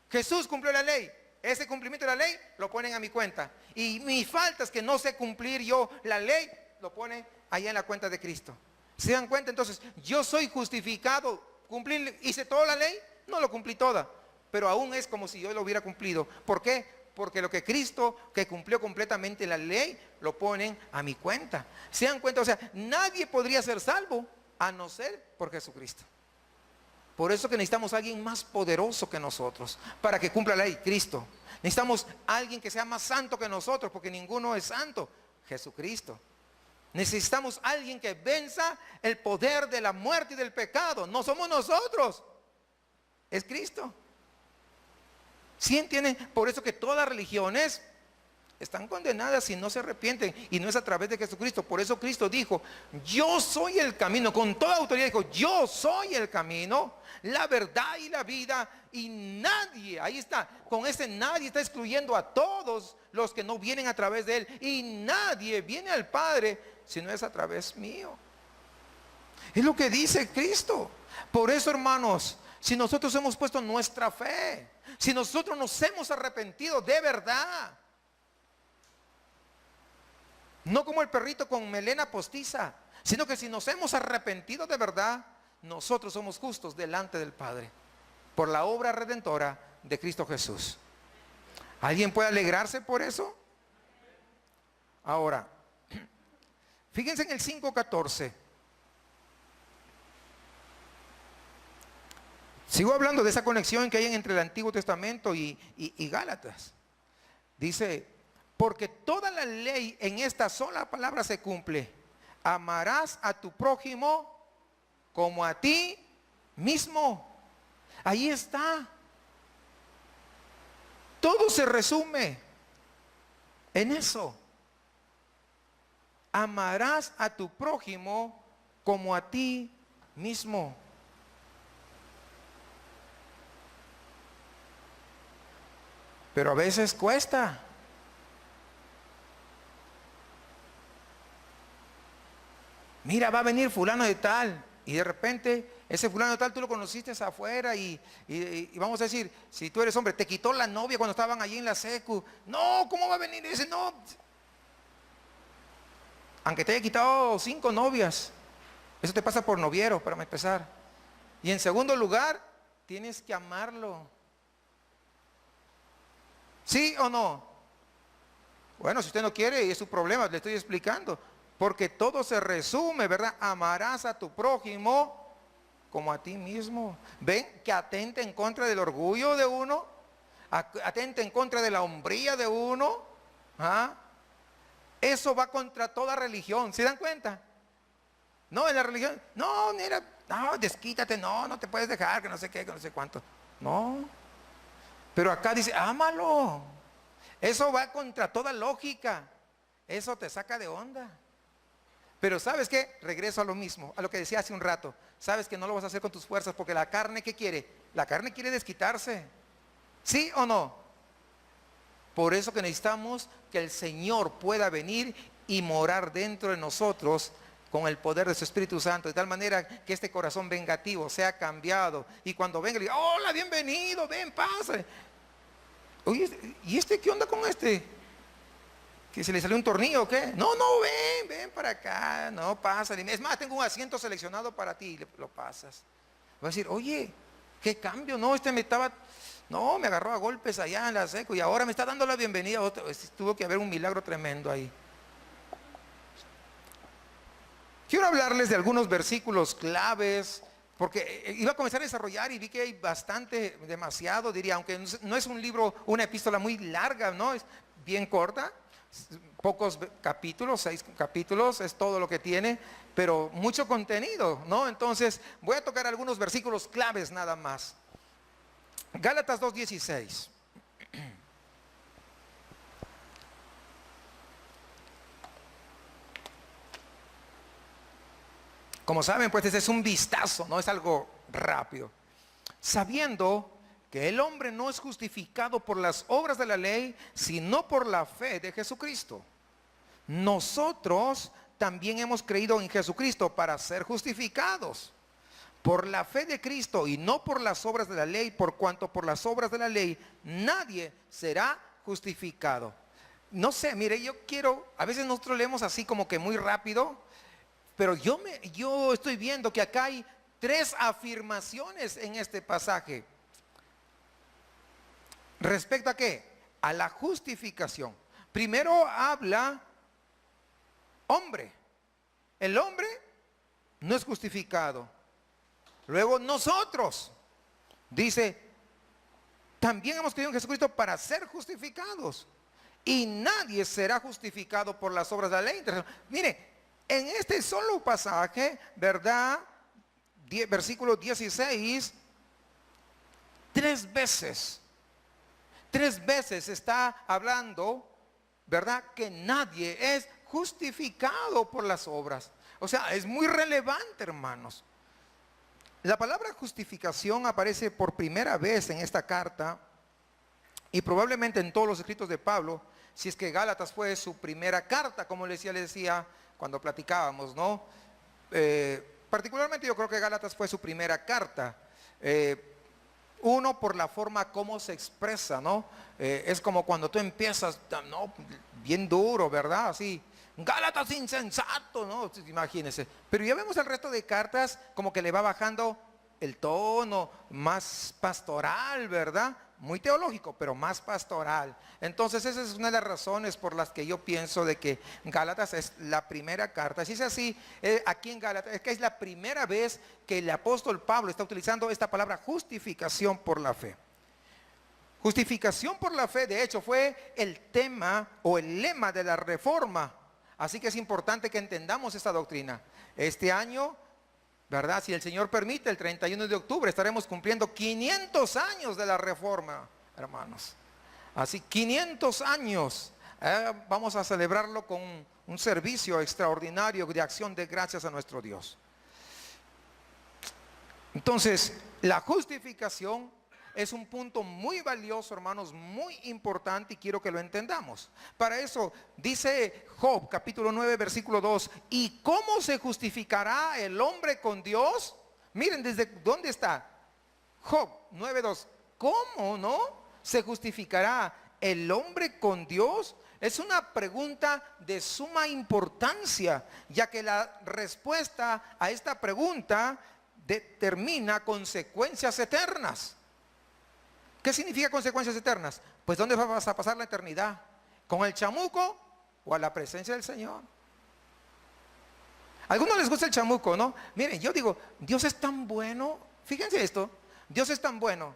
Jesús cumplió la ley. Ese cumplimiento de la ley lo ponen a mi cuenta. Y mis faltas que no sé cumplir yo la ley, lo ponen allá en la cuenta de Cristo. ¿Se dan cuenta? Entonces, yo soy justificado. ¿Hice toda la ley? No lo cumplí toda. Pero aún es como si yo lo hubiera cumplido. ¿Por qué? Porque lo que Cristo, que cumplió completamente la ley, lo ponen a mi cuenta. ¿Se dan cuenta? O sea, nadie podría ser salvo a no ser por Jesucristo. Por eso que necesitamos a alguien más poderoso que nosotros para que cumpla la ley, Cristo. Necesitamos a alguien que sea más santo que nosotros, porque ninguno es santo, Jesucristo. Necesitamos a alguien que venza el poder de la muerte y del pecado. No somos nosotros, es Cristo. ¿Sí entienden? Por eso que todas las religiones están condenadas si no se arrepienten, y no es a través de Jesucristo. Por eso Cristo dijo, yo soy el camino, con toda autoridad dijo, yo soy el camino, la verdad y la vida, y nadie, ahí está, con ese nadie está excluyendo a todos los que no vienen a través de él, y nadie viene al Padre si no es a través mío. Es lo que dice Cristo. Por eso, hermanos, si nosotros hemos puesto nuestra fe, si nosotros nos hemos arrepentido de verdad, no como el perrito con melena postiza, sino que si nos hemos arrepentido de verdad, nosotros somos justos delante del Padre por la obra redentora de Cristo Jesús. ¿Alguien puede alegrarse por eso? Ahora, fíjense en el 5:14. Sigo hablando de esa conexión que hay entre el Antiguo Testamento y Gálatas. Dice, porque toda la ley en esta sola palabra se cumple. Amarás a tu prójimo como a ti mismo. Ahí está. Todo se resume en eso. Amarás a tu prójimo como a ti mismo. Pero a veces cuesta. Mira, va a venir fulano de tal, y de repente ese fulano de tal tú lo conociste afuera y vamos a decir, si tú eres hombre, te quitó la novia cuando estaban allí en la secu. No, ¿cómo va a venir ese? No. Aunque te haya quitado 5 novias, eso te pasa por noviero, para empezar. Y en segundo lugar, tienes que amarlo. ¿Sí o no? Bueno, si usted no quiere, es su problema, le estoy explicando. Porque todo se resume, ¿verdad? Amarás a tu prójimo como a ti mismo. ¿Ven que atenta en contra del orgullo de uno? Atenta en contra de la hombría de uno. ¿Ah? Eso va contra toda religión. ¿Se dan cuenta? No, en la religión, no, mira, no, desquítate, no te puedes dejar, que no sé qué, que no sé cuánto. No. Pero acá dice, ámalo. Eso va contra toda lógica. Eso te saca de onda. Pero ¿sabes qué? Regreso a lo mismo, a lo que decía hace un rato. Sabes que no lo vas a hacer con tus fuerzas, porque la carne, ¿qué quiere? La carne quiere desquitarse. ¿Sí o no? Por eso que necesitamos que el Señor pueda venir y morar dentro de nosotros con el poder de su Espíritu Santo, de tal manera que este corazón vengativo sea cambiado. Y cuando venga, le diga, hola, bienvenido, ven, pasa. Oye, ¿y este qué onda con este? ¿Que se le salió un tornillo o qué? No, ven para acá, no, pasa. Es más, tengo un asiento seleccionado para ti, y lo pasas. Va a decir, oye, qué cambio, no, me agarró a golpes allá en la seco y ahora me está dando la bienvenida. Tuvo que haber un milagro tremendo ahí. Quiero hablarles de algunos versículos claves, porque iba a comenzar a desarrollar y vi que hay demasiado, diría, aunque no es un libro, una epístola muy larga, ¿no? Es bien corta, pocos capítulos, 6 capítulos, es todo lo que tiene, pero mucho contenido, ¿no? Entonces, voy a tocar algunos versículos claves nada más. Gálatas 2:16. Como saben, pues ese es un vistazo, no es algo rápido. Sabiendo que el hombre no es justificado por las obras de la ley, sino por la fe de Jesucristo. Nosotros también hemos creído en Jesucristo para ser justificados por la fe de Cristo y no por las obras de la ley, por cuanto por las obras de la ley nadie será justificado. No sé, mire, a veces nosotros leemos así como que muy rápido, pero yo estoy viendo que acá hay 3 afirmaciones en este pasaje. ¿Respecto a qué? A la justificación. Primero habla hombre. El hombre no es justificado. Luego nosotros, dice, también hemos creído en Jesucristo para ser justificados. Y nadie será justificado por las obras de la ley. Mire, en este solo pasaje, ¿verdad? Versículo 16, 3 veces está hablando ¿verdad? Que nadie es justificado por las obras. O sea, es muy relevante, hermanos. La palabra justificación aparece por primera vez en esta carta y probablemente en todos los escritos de Pablo, si es que Gálatas fue su primera carta, como le decía cuando platicábamos, ¿no? Particularmente yo creo que Gálatas fue su primera carta. Uno, por la forma como se expresa, ¿no? Es como cuando tú empiezas, ¿no? Bien duro, ¿verdad? Así, Gálatas insensato, ¿no? Imagínense. Pero ya vemos el resto de cartas como que le va bajando el tono, más pastoral, ¿verdad? Muy teológico, pero más pastoral. Entonces esa es una de las razones por las que yo pienso de que Gálatas es la primera carta. Si es así, aquí en Gálatas, es que es la primera vez que el apóstol Pablo está utilizando esta palabra justificación por la fe. Justificación por la fe, de hecho, fue el tema o el lema de la Reforma. Así que es importante que entendamos esta doctrina. Este año, ¿verdad? Si el Señor permite, el 31 de octubre estaremos cumpliendo 500 años de la Reforma, hermanos. Así, 500 años. Vamos a celebrarlo con un servicio extraordinario de acción de gracias a nuestro Dios. Entonces, la justificación es un punto muy valioso, hermanos, muy importante, y quiero que lo entendamos. Para eso dice Job, capítulo 9, versículo 2, ¿y cómo se justificará el hombre con Dios? Miren, ¿desde dónde está? Job 9:2. ¿Cómo, no? ¿Se justificará el hombre con Dios? Es una pregunta de suma importancia, ya que la respuesta a esta pregunta determina consecuencias eternas. ¿Qué significa consecuencias eternas? Pues ¿dónde vas a pasar la eternidad? ¿Con el chamuco o a la presencia del Señor? A algunos les gusta el chamuco, ¿no? Miren, yo digo, Dios es tan bueno. Fíjense esto, Dios es tan bueno.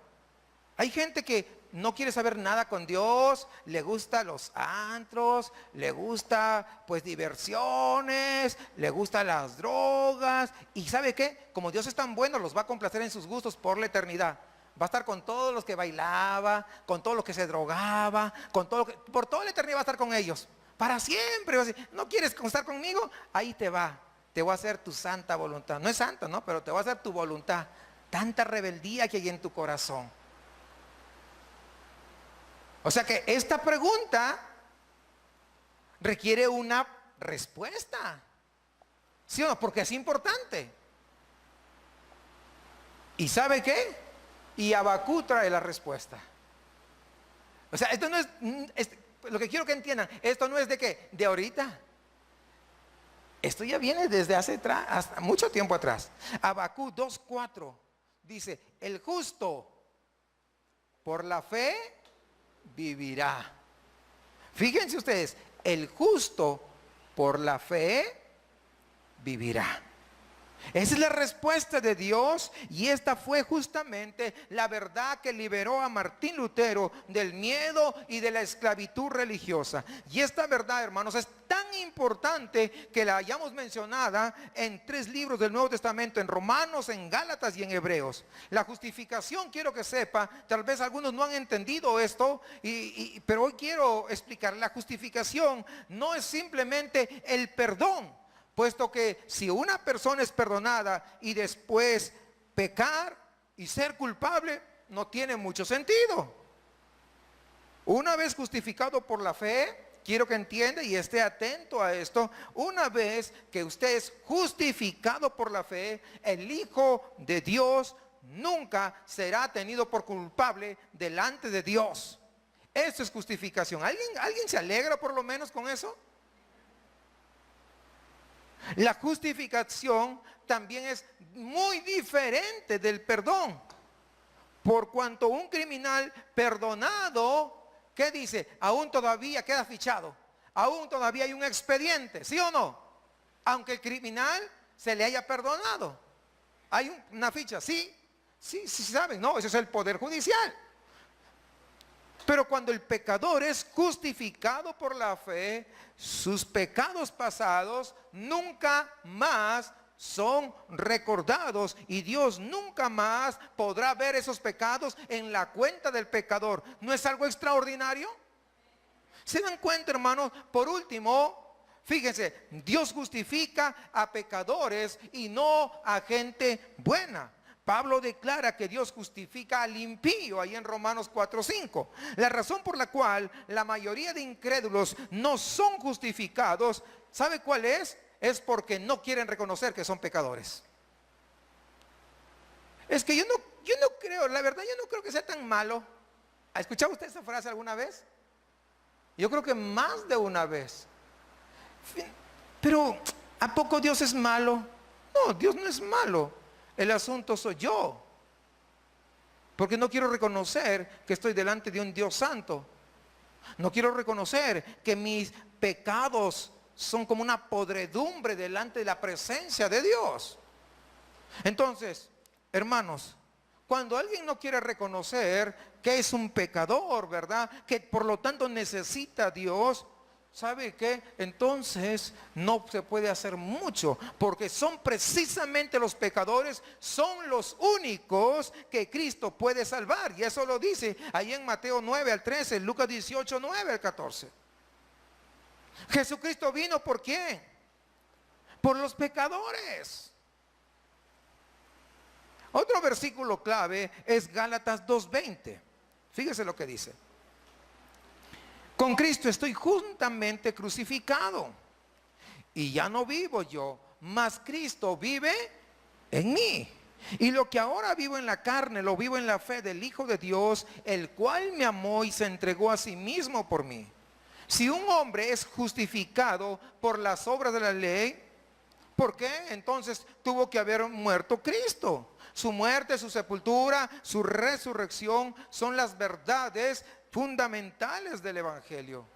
Hay gente que no quiere saber nada con Dios, le gustan los antros, le gusta pues diversiones, le gustan las drogas. ¿Y sabe qué? Como Dios es tan bueno, los va a complacer en sus gustos por la eternidad. Va a estar con todos los que bailaba, con todos los que se drogaba, con todo lo que, por toda la eternidad va a estar con ellos. Para siempre. ¿No quieres estar conmigo? Ahí te va. Te voy a hacer tu santa voluntad. No es santa, ¿no? Pero te voy a hacer tu voluntad. Tanta rebeldía que hay en tu corazón. O sea que esta pregunta requiere una respuesta. ¿Sí o no? Porque es importante. ¿Y sabe qué? Y Habacuc trae la respuesta. O sea, esto no es, lo que quiero que entiendan, esto no es de qué, de ahorita. Esto ya viene desde hasta mucho tiempo atrás. Habacuc 2:4 dice, el justo por la fe vivirá. Fíjense ustedes, el justo por la fe vivirá. Esa es la respuesta de Dios, y esta fue justamente la verdad que liberó a Martín Lutero del miedo y de la esclavitud religiosa. Y esta verdad, hermanos, es tan importante que la hayamos mencionada en 3 libros del Nuevo Testamento, en Romanos, en Gálatas y en Hebreos. La justificación, quiero que sepa, tal vez algunos no han entendido esto, pero hoy quiero explicar, la justificación no es simplemente el perdón. Puesto que si una persona es perdonada y después pecar y ser culpable, no tiene mucho sentido. Una vez justificado por la fe, quiero que entienda y esté atento a esto, una vez que usted es justificado por la fe, el Hijo de Dios nunca será tenido por culpable delante de Dios. Eso es justificación. ¿Alguien se alegra por lo menos con eso? La justificación también es muy diferente del perdón. Por cuanto un criminal perdonado, ¿qué dice? Aún todavía queda fichado. Aún todavía hay un expediente, ¿sí o no? Aunque el criminal se le haya perdonado. Hay una ficha, sí, saben, no, ese es el poder judicial. Pero cuando el pecador es justificado por la fe, sus pecados pasados nunca más son recordados, y Dios nunca más podrá ver esos pecados en la cuenta del pecador. ¿No es algo extraordinario? ¿Se dan cuenta, hermanos? Por último, fíjense, Dios justifica a pecadores y no a gente buena. Pablo declara que Dios justifica al impío ahí en Romanos 4:5. La razón por la cual la mayoría de incrédulos no son justificados, ¿sabe cuál es? Es porque no quieren reconocer que son pecadores. Es que yo no creo, la verdad yo no creo que sea tan malo. ¿Ha escuchado usted esa frase alguna vez? Yo creo que más de una vez. Pero ¿a poco Dios es malo? No, Dios no es malo. El asunto soy yo. Porque no quiero reconocer que estoy delante de un Dios santo. No quiero reconocer que mis pecados son como una podredumbre delante de la presencia de Dios. Entonces, hermanos, cuando alguien no quiere reconocer que es un pecador, ¿verdad? Que por lo tanto necesita a Dios, ¿sabe qué? Entonces no se puede hacer mucho, porque son precisamente los pecadores, son los únicos que Cristo puede salvar. Y eso lo dice ahí en Mateo 9 al 13, Lucas 18, 9 al 14. Jesucristo vino ¿por quién? Por los pecadores. Otro versículo clave es Gálatas 2:20. Fíjese lo que dice. Con Cristo estoy juntamente crucificado. Y ya no vivo yo, mas Cristo vive en mí. Y lo que ahora vivo en la carne, lo vivo en la fe del Hijo de Dios, el cual me amó y se entregó a sí mismo por mí. Si un hombre es justificado por las obras de la ley, ¿por qué entonces tuvo que haber muerto Cristo? Su muerte, su sepultura, su resurrección son las verdades fundamentales del Evangelio.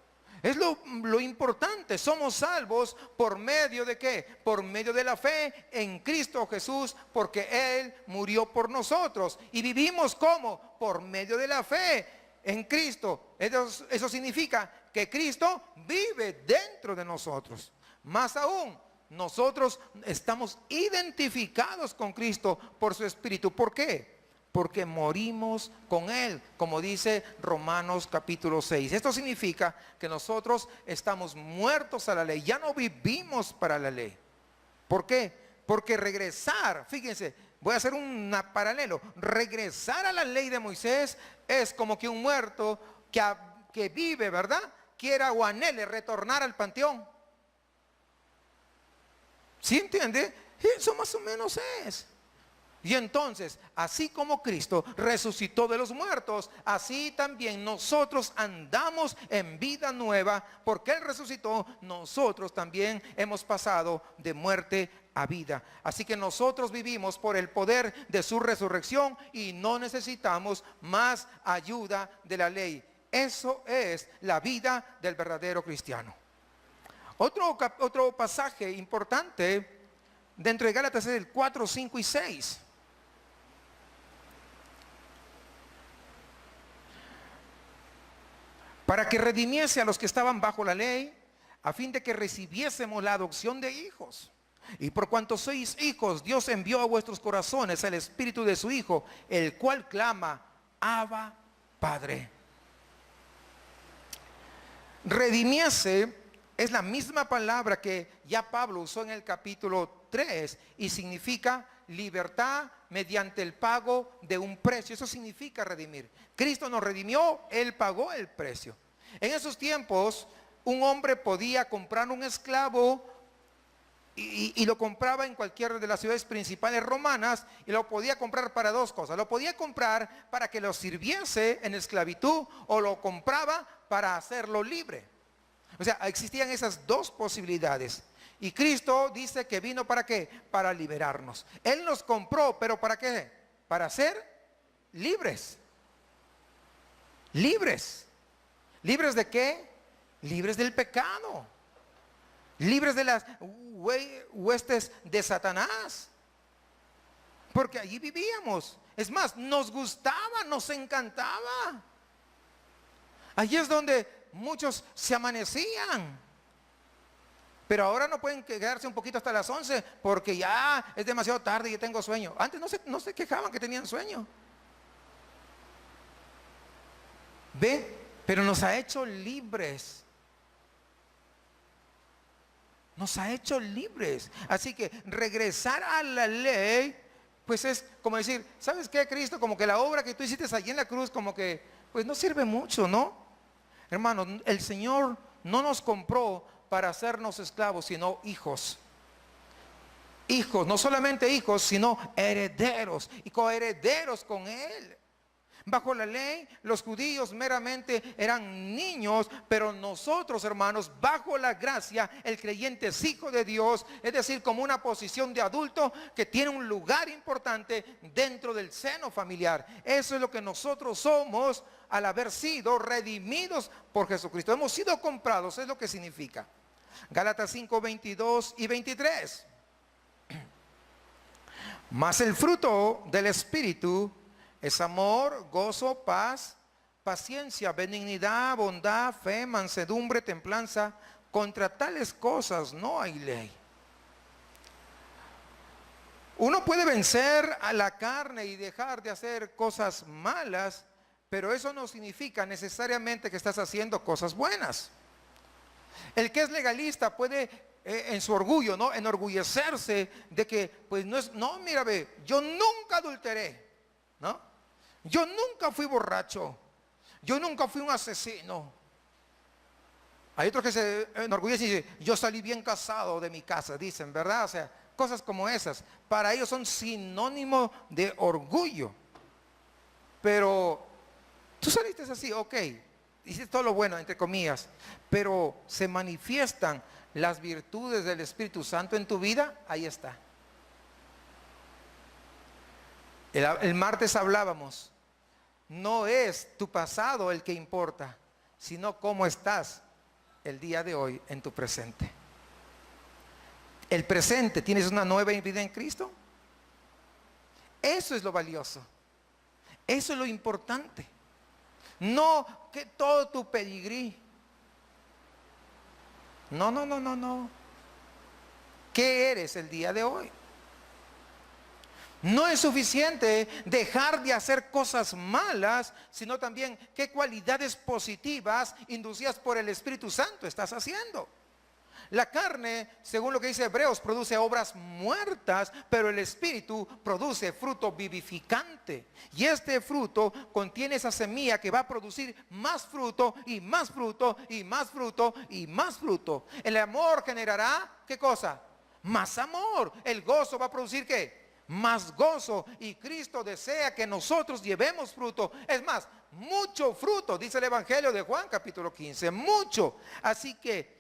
Es lo importante. Somos salvos por medio de ¿qué? Por medio de la fe en Cristo Jesús, porque Él murió por nosotros. Y vivimos ¿cómo? Por medio de la fe en Cristo. Eso significa que Cristo vive dentro de nosotros. Más aún, nosotros estamos identificados con Cristo por su Espíritu. ¿Por qué? Porque morimos con Él, como dice Romanos capítulo 6. Esto significa que nosotros estamos muertos a la ley, ya no vivimos para la ley. ¿Por qué? Porque regresar, fíjense, voy a hacer un paralelo. Regresar a la ley de Moisés es como que un muerto que vive, ¿verdad? Quiera o anhele retornar al panteón. ¿Sí entiende? Eso más o menos es. Y entonces, así como Cristo resucitó de los muertos, así también nosotros andamos en vida nueva. Porque Él resucitó, nosotros también hemos pasado de muerte a vida. Así que nosotros vivimos por el poder de su resurrección y no necesitamos más ayuda de la ley. Eso es la vida del verdadero cristiano. Otro pasaje importante dentro de Gálatas es el 4, 5 y 6. Para que redimiese a los que estaban bajo la ley, a fin de que recibiésemos la adopción de hijos. Y por cuanto sois hijos, Dios envió a vuestros corazones el Espíritu de su Hijo, el cual clama, Abba, Padre. Redimiese es la misma palabra que ya Pablo usó en el capítulo 3 y significa libertad mediante el pago de un precio. Eso significa redimir. Cristo nos redimió, Él pagó el precio. En esos tiempos, un hombre podía comprar un esclavo y lo compraba en cualquiera de las ciudades principales romanas, y lo podía comprar para dos cosas. Lo podía comprar para que lo sirviese en esclavitud, o lo compraba para hacerlo libre. O sea, existían esas dos posibilidades. Y Cristo dice que vino ¿para qué? Para liberarnos. Él nos compró, pero ¿para qué? Para ser libres. Libres. ¿Libres de qué? Libres del pecado. Libres de las huestes de Satanás. Porque allí vivíamos. Es más, nos gustaba, nos encantaba. Allí es donde muchos se amanecían. Pero ahora no pueden quedarse un poquito hasta las 11 porque ya es demasiado tarde y yo tengo sueño. Antes no se quejaban que tenían sueño. ¿Ve? pero nos ha hecho libres. Nos ha hecho libres. Así que regresar a la ley, pues es como decir, ¿sabes qué, Cristo? Como que la obra que tú hiciste allí en la cruz, como que, pues no sirve mucho, ¿no? Hermanos, el Señor no nos compró para hacernos esclavos, sino hijos. Hijos, no solamente hijos, sino herederos y coherederos con Él. Bajo la ley, los judíos meramente eran niños, pero nosotros, hermanos, bajo la gracia, el creyente es hijo de Dios, es decir, como una posición de adulto que tiene un lugar importante dentro del seno familiar. Eso es lo que nosotros somos al haber sido redimidos por Jesucristo. Hemos sido comprados, es lo que significa. Gálatas 5, 22 y 23. Mas el fruto del Espíritu es amor, gozo, paz, paciencia, benignidad, bondad, fe, mansedumbre, templanza. Contra tales cosas no hay ley. Uno puede vencer a la carne y dejar de hacer cosas malas, pero eso no significa necesariamente que estás haciendo cosas buenas. El que es legalista puede en su orgullo, ¿no?, enorgullecerse de que, pues mira, ve, yo nunca adulteré, ¿no? Yo nunca fui borracho. Yo nunca fui un asesino. Hay otros que se enorgullecen y dicen, yo salí bien casado de mi casa, dicen, ¿verdad? O sea, cosas como esas, para ellos son sinónimo de orgullo. Pero tú saliste así, ok, hiciste todo lo bueno, entre comillas, pero se manifiestan las virtudes del Espíritu Santo en tu vida, ahí está. El martes hablábamos, no es tu pasado el que importa, sino cómo estás el día de hoy en tu presente. El presente, ¿tienes una nueva vida en Cristo? Eso es lo valioso. Eso es lo importante. No que todo tu pedigrí. No. ¿Qué eres el día de hoy? No es suficiente dejar de hacer cosas malas, sino también qué cualidades positivas inducidas por el Espíritu Santo estás haciendo. La carne, según lo que dice Hebreos, produce obras muertas, pero el Espíritu produce fruto vivificante. Y este fruto contiene esa semilla que va a producir más fruto y más fruto y más fruto y más fruto. El amor generará, ¿qué cosa? Más amor. El gozo va a producir, ¿qué? Más gozo. Y Cristo desea que nosotros llevemos fruto. Es más, mucho fruto, dice el Evangelio de Juan capítulo 15, mucho. Así que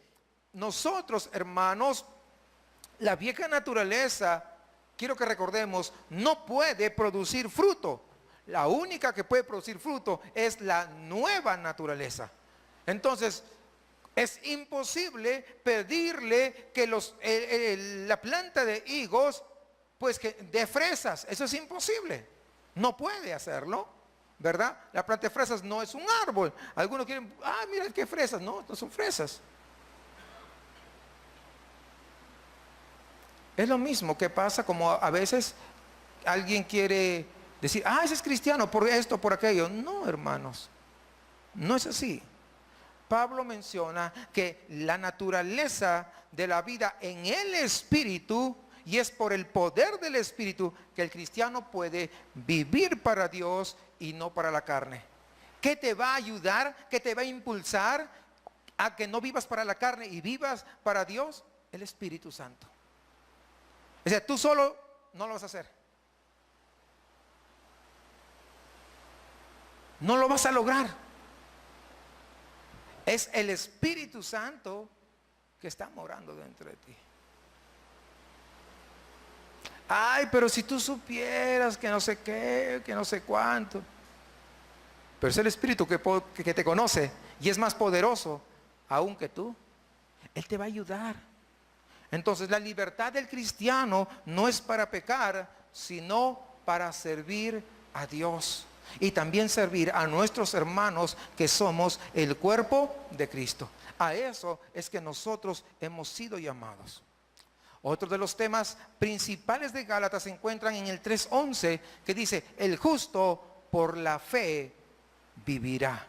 nosotros, hermanos, la vieja naturaleza, quiero que recordemos, no puede producir fruto. La única que puede producir fruto es la nueva naturaleza. Entonces, es imposible pedirle que la planta de higos, pues que de fresas, eso es imposible. No puede hacerlo, ¿verdad? La planta de fresas no es un árbol. Algunos quieren, mira qué fresas. No, no son fresas. Es lo mismo que pasa como a veces alguien quiere decir, ese es cristiano por esto, por aquello. No, hermanos, no es así. Pablo menciona que la naturaleza de la vida en el Espíritu, y es por el poder del Espíritu que el cristiano puede vivir para Dios y no para la carne. ¿Qué te va a ayudar? ¿Qué te va a impulsar a que no vivas para la carne y vivas para Dios? El Espíritu Santo. O sea, tú solo no lo vas a hacer. No lo vas a lograr. Es el Espíritu Santo que está morando dentro de ti. Pero si tú supieras que no sé qué, que no sé cuánto. Pero es el Espíritu que te conoce y es más poderoso aún que tú. Él te va a ayudar. Entonces la libertad del cristiano no es para pecar, sino para servir a Dios. Y también servir a nuestros hermanos que somos el cuerpo de Cristo. A eso es que nosotros hemos sido llamados. Otro de los temas principales de Gálatas se encuentran en el 3:11, que dice, el justo por la fe vivirá.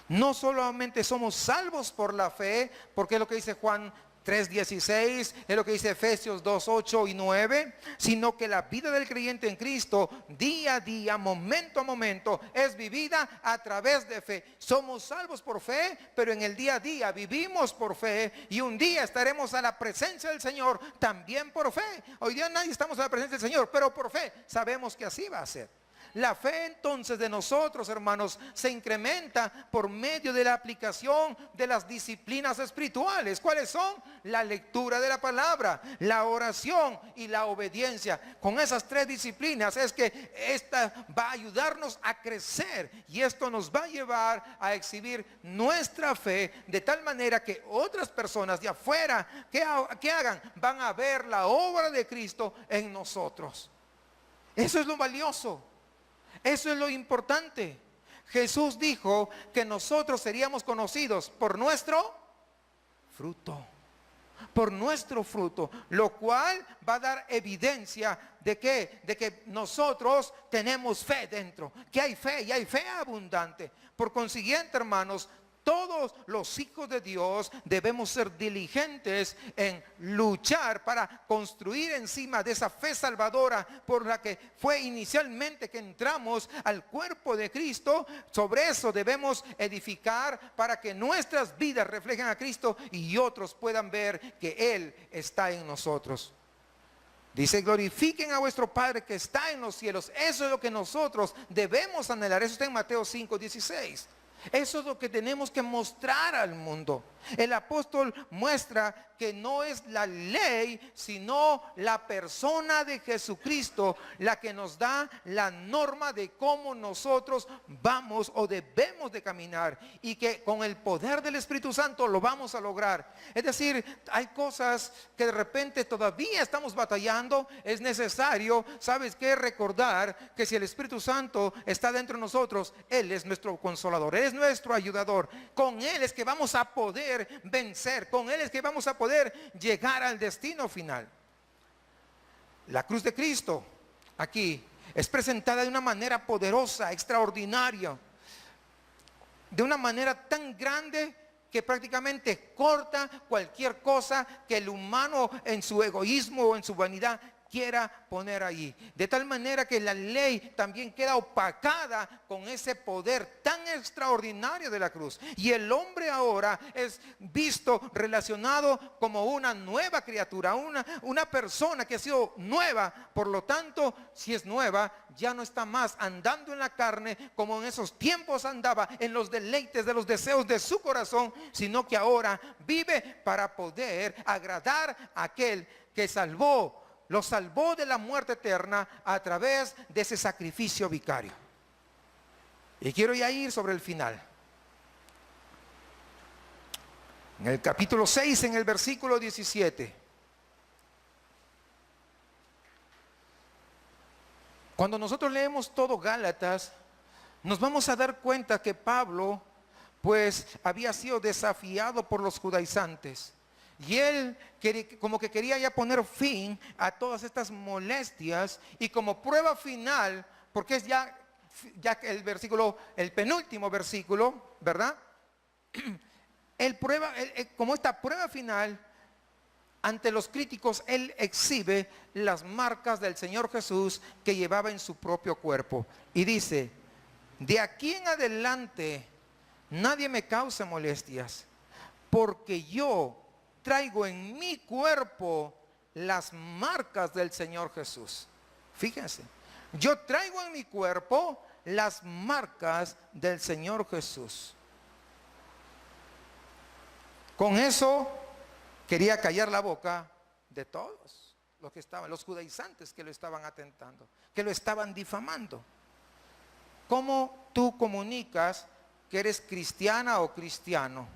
No solamente somos salvos por la fe, porque es lo que dice Juan 3:16, es lo que dice Efesios 2:8 y 9, sino que la vida del creyente en Cristo, día a día, momento a momento, es vivida a través de fe. Somos salvos por fe, pero en el día a día vivimos por fe, y un día estaremos a la presencia del Señor también por fe. Hoy día nadie estamos a la presencia del Señor, pero por fe sabemos que así va a ser. La fe entonces de nosotros, hermanos, se incrementa por medio de la aplicación de las disciplinas espirituales. ¿Cuáles son? La lectura de la palabra, la oración y la obediencia. Con esas tres disciplinas es que esta va a ayudarnos a crecer, y esto nos va a llevar a exhibir nuestra fe de tal manera que otras personas de afuera que hagan, van a ver la obra de Cristo en nosotros. Eso es lo valioso. Eso es lo importante. Jesús dijo que nosotros seríamos conocidos por nuestro fruto. Por nuestro fruto, lo cual va a dar evidencia de que nosotros tenemos fe dentro, que hay fe, y hay fe abundante. Por consiguiente, hermanos, todos los hijos de Dios debemos ser diligentes en luchar para construir encima de esa fe salvadora por la que fue inicialmente que entramos al cuerpo de Cristo. Sobre eso debemos edificar para que nuestras vidas reflejen a Cristo y otros puedan ver que Él está en nosotros. Dice: glorifiquen a vuestro Padre que está en los cielos. Eso es lo que nosotros debemos anhelar. Eso está en Mateo 5:16. Eso es lo que tenemos que mostrar al mundo. El apóstol muestra que no es la ley, sino la persona de Jesucristo la que nos da la norma de cómo nosotros vamos o debemos de caminar, y que con el poder del Espíritu Santo lo vamos a lograr. Es decir, hay cosas que de repente todavía estamos batallando. Es necesario, ¿sabes qué? Recordar que si el Espíritu Santo está dentro de nosotros, Él es nuestro consolador, Él es nuestro ayudador. Con Él es que vamos a poder vencer, con Él es que vamos a poder llegar al destino final. La cruz de Cristo aquí es presentada de una manera poderosa, extraordinaria, de una manera tan grande que prácticamente corta cualquier cosa que el humano en su egoísmo o en su vanidad quiera poner allí. De tal manera que la ley también queda opacada con ese poder tan extraordinario de la cruz. Y el hombre ahora es visto, relacionado como una nueva criatura, una persona que ha sido nueva. Por lo tanto, si es nueva, ya no está más andando en la carne como en esos tiempos andaba, en los deleites de los deseos de su corazón, sino que ahora vive para poder agradar a aquel que lo salvó de la muerte eterna a través de ese sacrificio vicario. Y quiero ya ir sobre el final. En el capítulo 6, en el versículo 17. Cuando nosotros leemos todo Gálatas, nos vamos a dar cuenta que Pablo, pues, había sido desafiado por los judaizantes. Y él como que quería ya poner fin a todas estas molestias, y como prueba final, porque es ya el versículo, el penúltimo versículo, ¿verdad? Como esta prueba final ante los críticos, él exhibe las marcas del Señor Jesús que llevaba en su propio cuerpo. Y dice: de aquí en adelante nadie me cause molestias, porque yo traigo en mi cuerpo las marcas del Señor Jesús. Fíjense, yo traigo en mi cuerpo las marcas del Señor Jesús. Con eso quería callar la boca de todos los que estaban, los judaizantes que lo estaban atentando, que lo estaban difamando. ¿Cómo tú comunicas que eres cristiana o cristiano?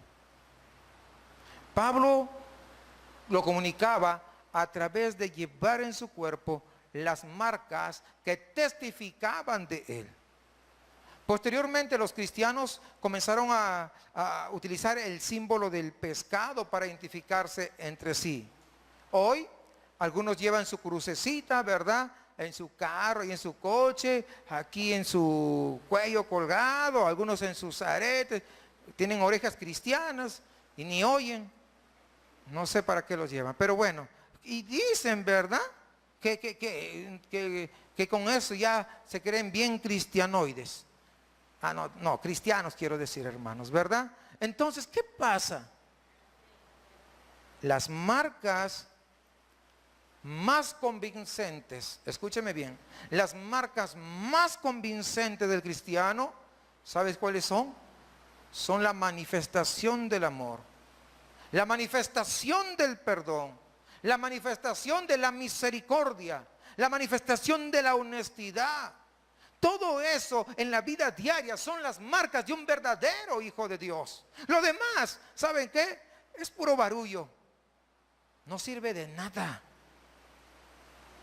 Pablo lo comunicaba a través de llevar en su cuerpo las marcas que testificaban de él. Posteriormente, los cristianos comenzaron a utilizar el símbolo del pescado para identificarse entre sí. Hoy, algunos llevan su crucecita, ¿verdad?, en su carro y en su coche, aquí en su cuello colgado, algunos en sus aretes. tienen orejas cristianas y ni oyen. No sé para qué los llevan, pero bueno. Y dicen, ¿verdad? Que con eso ya se creen bien cristianoides. No, cristianos quiero decir, hermanos, ¿verdad? Entonces, ¿qué pasa? Las marcas más convincentes, escúcheme bien, las marcas más convincentes del cristiano, ¿sabes cuáles son? Son la manifestación del amor, la manifestación del perdón, la manifestación de la misericordia, la manifestación de la honestidad. Todo eso en la vida diaria son las marcas de un verdadero hijo de Dios. Lo demás, ¿saben qué? Es puro barullo. No sirve de nada.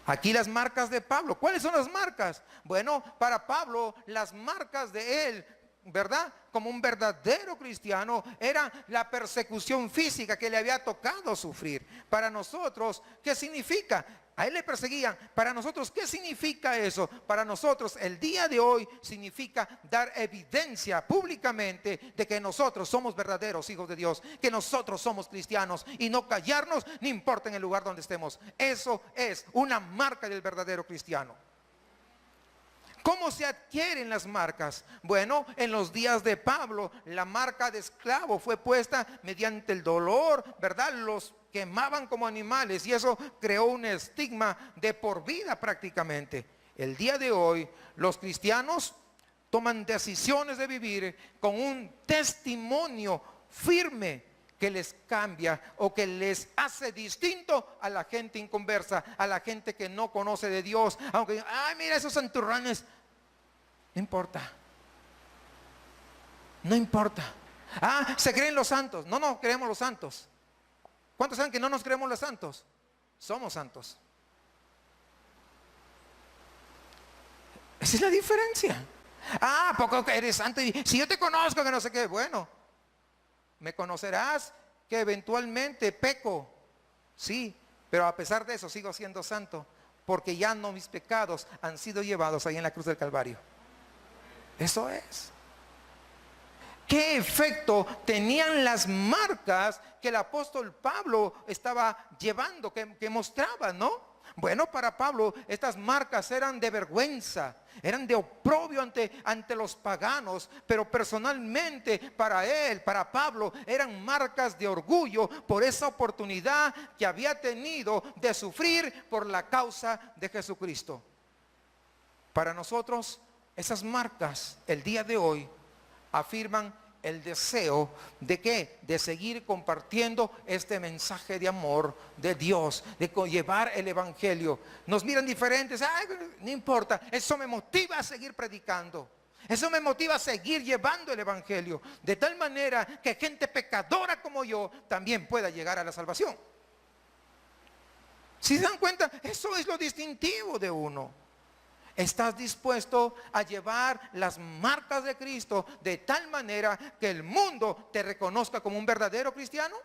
Aquí las marcas de Pablo. ¿Cuáles son las marcas? Bueno, para Pablo las marcas de él, ¿verdad? Como un verdadero cristiano, era la persecución física que le había tocado sufrir. Para nosotros, ¿qué significa? A él le perseguían. Para nosotros, ¿qué significa eso? Para nosotros, el día de hoy significa dar evidencia públicamente de que nosotros somos verdaderos hijos de Dios, que nosotros somos cristianos y no callarnos, no importa en el lugar donde estemos. Eso es una marca del verdadero cristiano. ¿Cómo se adquieren las marcas? Bueno, en los días de Pablo, la marca de esclavo fue puesta mediante el dolor, ¿verdad? Los quemaban como animales y eso creó un estigma de por vida prácticamente. El día de hoy, los cristianos toman decisiones de vivir con un testimonio firme que les cambia o que les hace distinto a la gente inconversa, a la gente que no conoce de Dios. Aunque, ay, mira esos santurrones. No importa. No importa. Ah, se creen los santos. No, no creemos los santos. ¿Cuántos saben que no nos creemos los santos? Somos santos. Esa es la diferencia. Ah, poco que eres santo y si yo te conozco que no sé qué, bueno, me conocerás que eventualmente peco, sí, pero a pesar de eso sigo siendo santo, porque ya no mis pecados han sido llevados ahí en la cruz del Calvario. Eso es. ¿Qué efecto tenían las marcas que el apóstol Pablo estaba llevando, que mostraba, no? Bueno, para Pablo estas marcas eran de vergüenza, eran de oprobio ante los paganos, pero personalmente para él, para Pablo, eran marcas de orgullo por esa oportunidad que había tenido de sufrir por la causa de Jesucristo. Para nosotros, esas marcas, el día de hoy, afirman el deseo de ¿qué? De seguir compartiendo este mensaje de amor de Dios, de llevar el evangelio. Nos miran diferentes, ay, no importa, eso me motiva a seguir predicando. Eso me motiva a seguir llevando el evangelio, de tal manera que gente pecadora como yo también pueda llegar a la salvación. Si se dan cuenta, eso es lo distintivo de uno. ¿Estás dispuesto a llevar las marcas de Cristo de tal manera que el mundo te reconozca como un verdadero cristiano?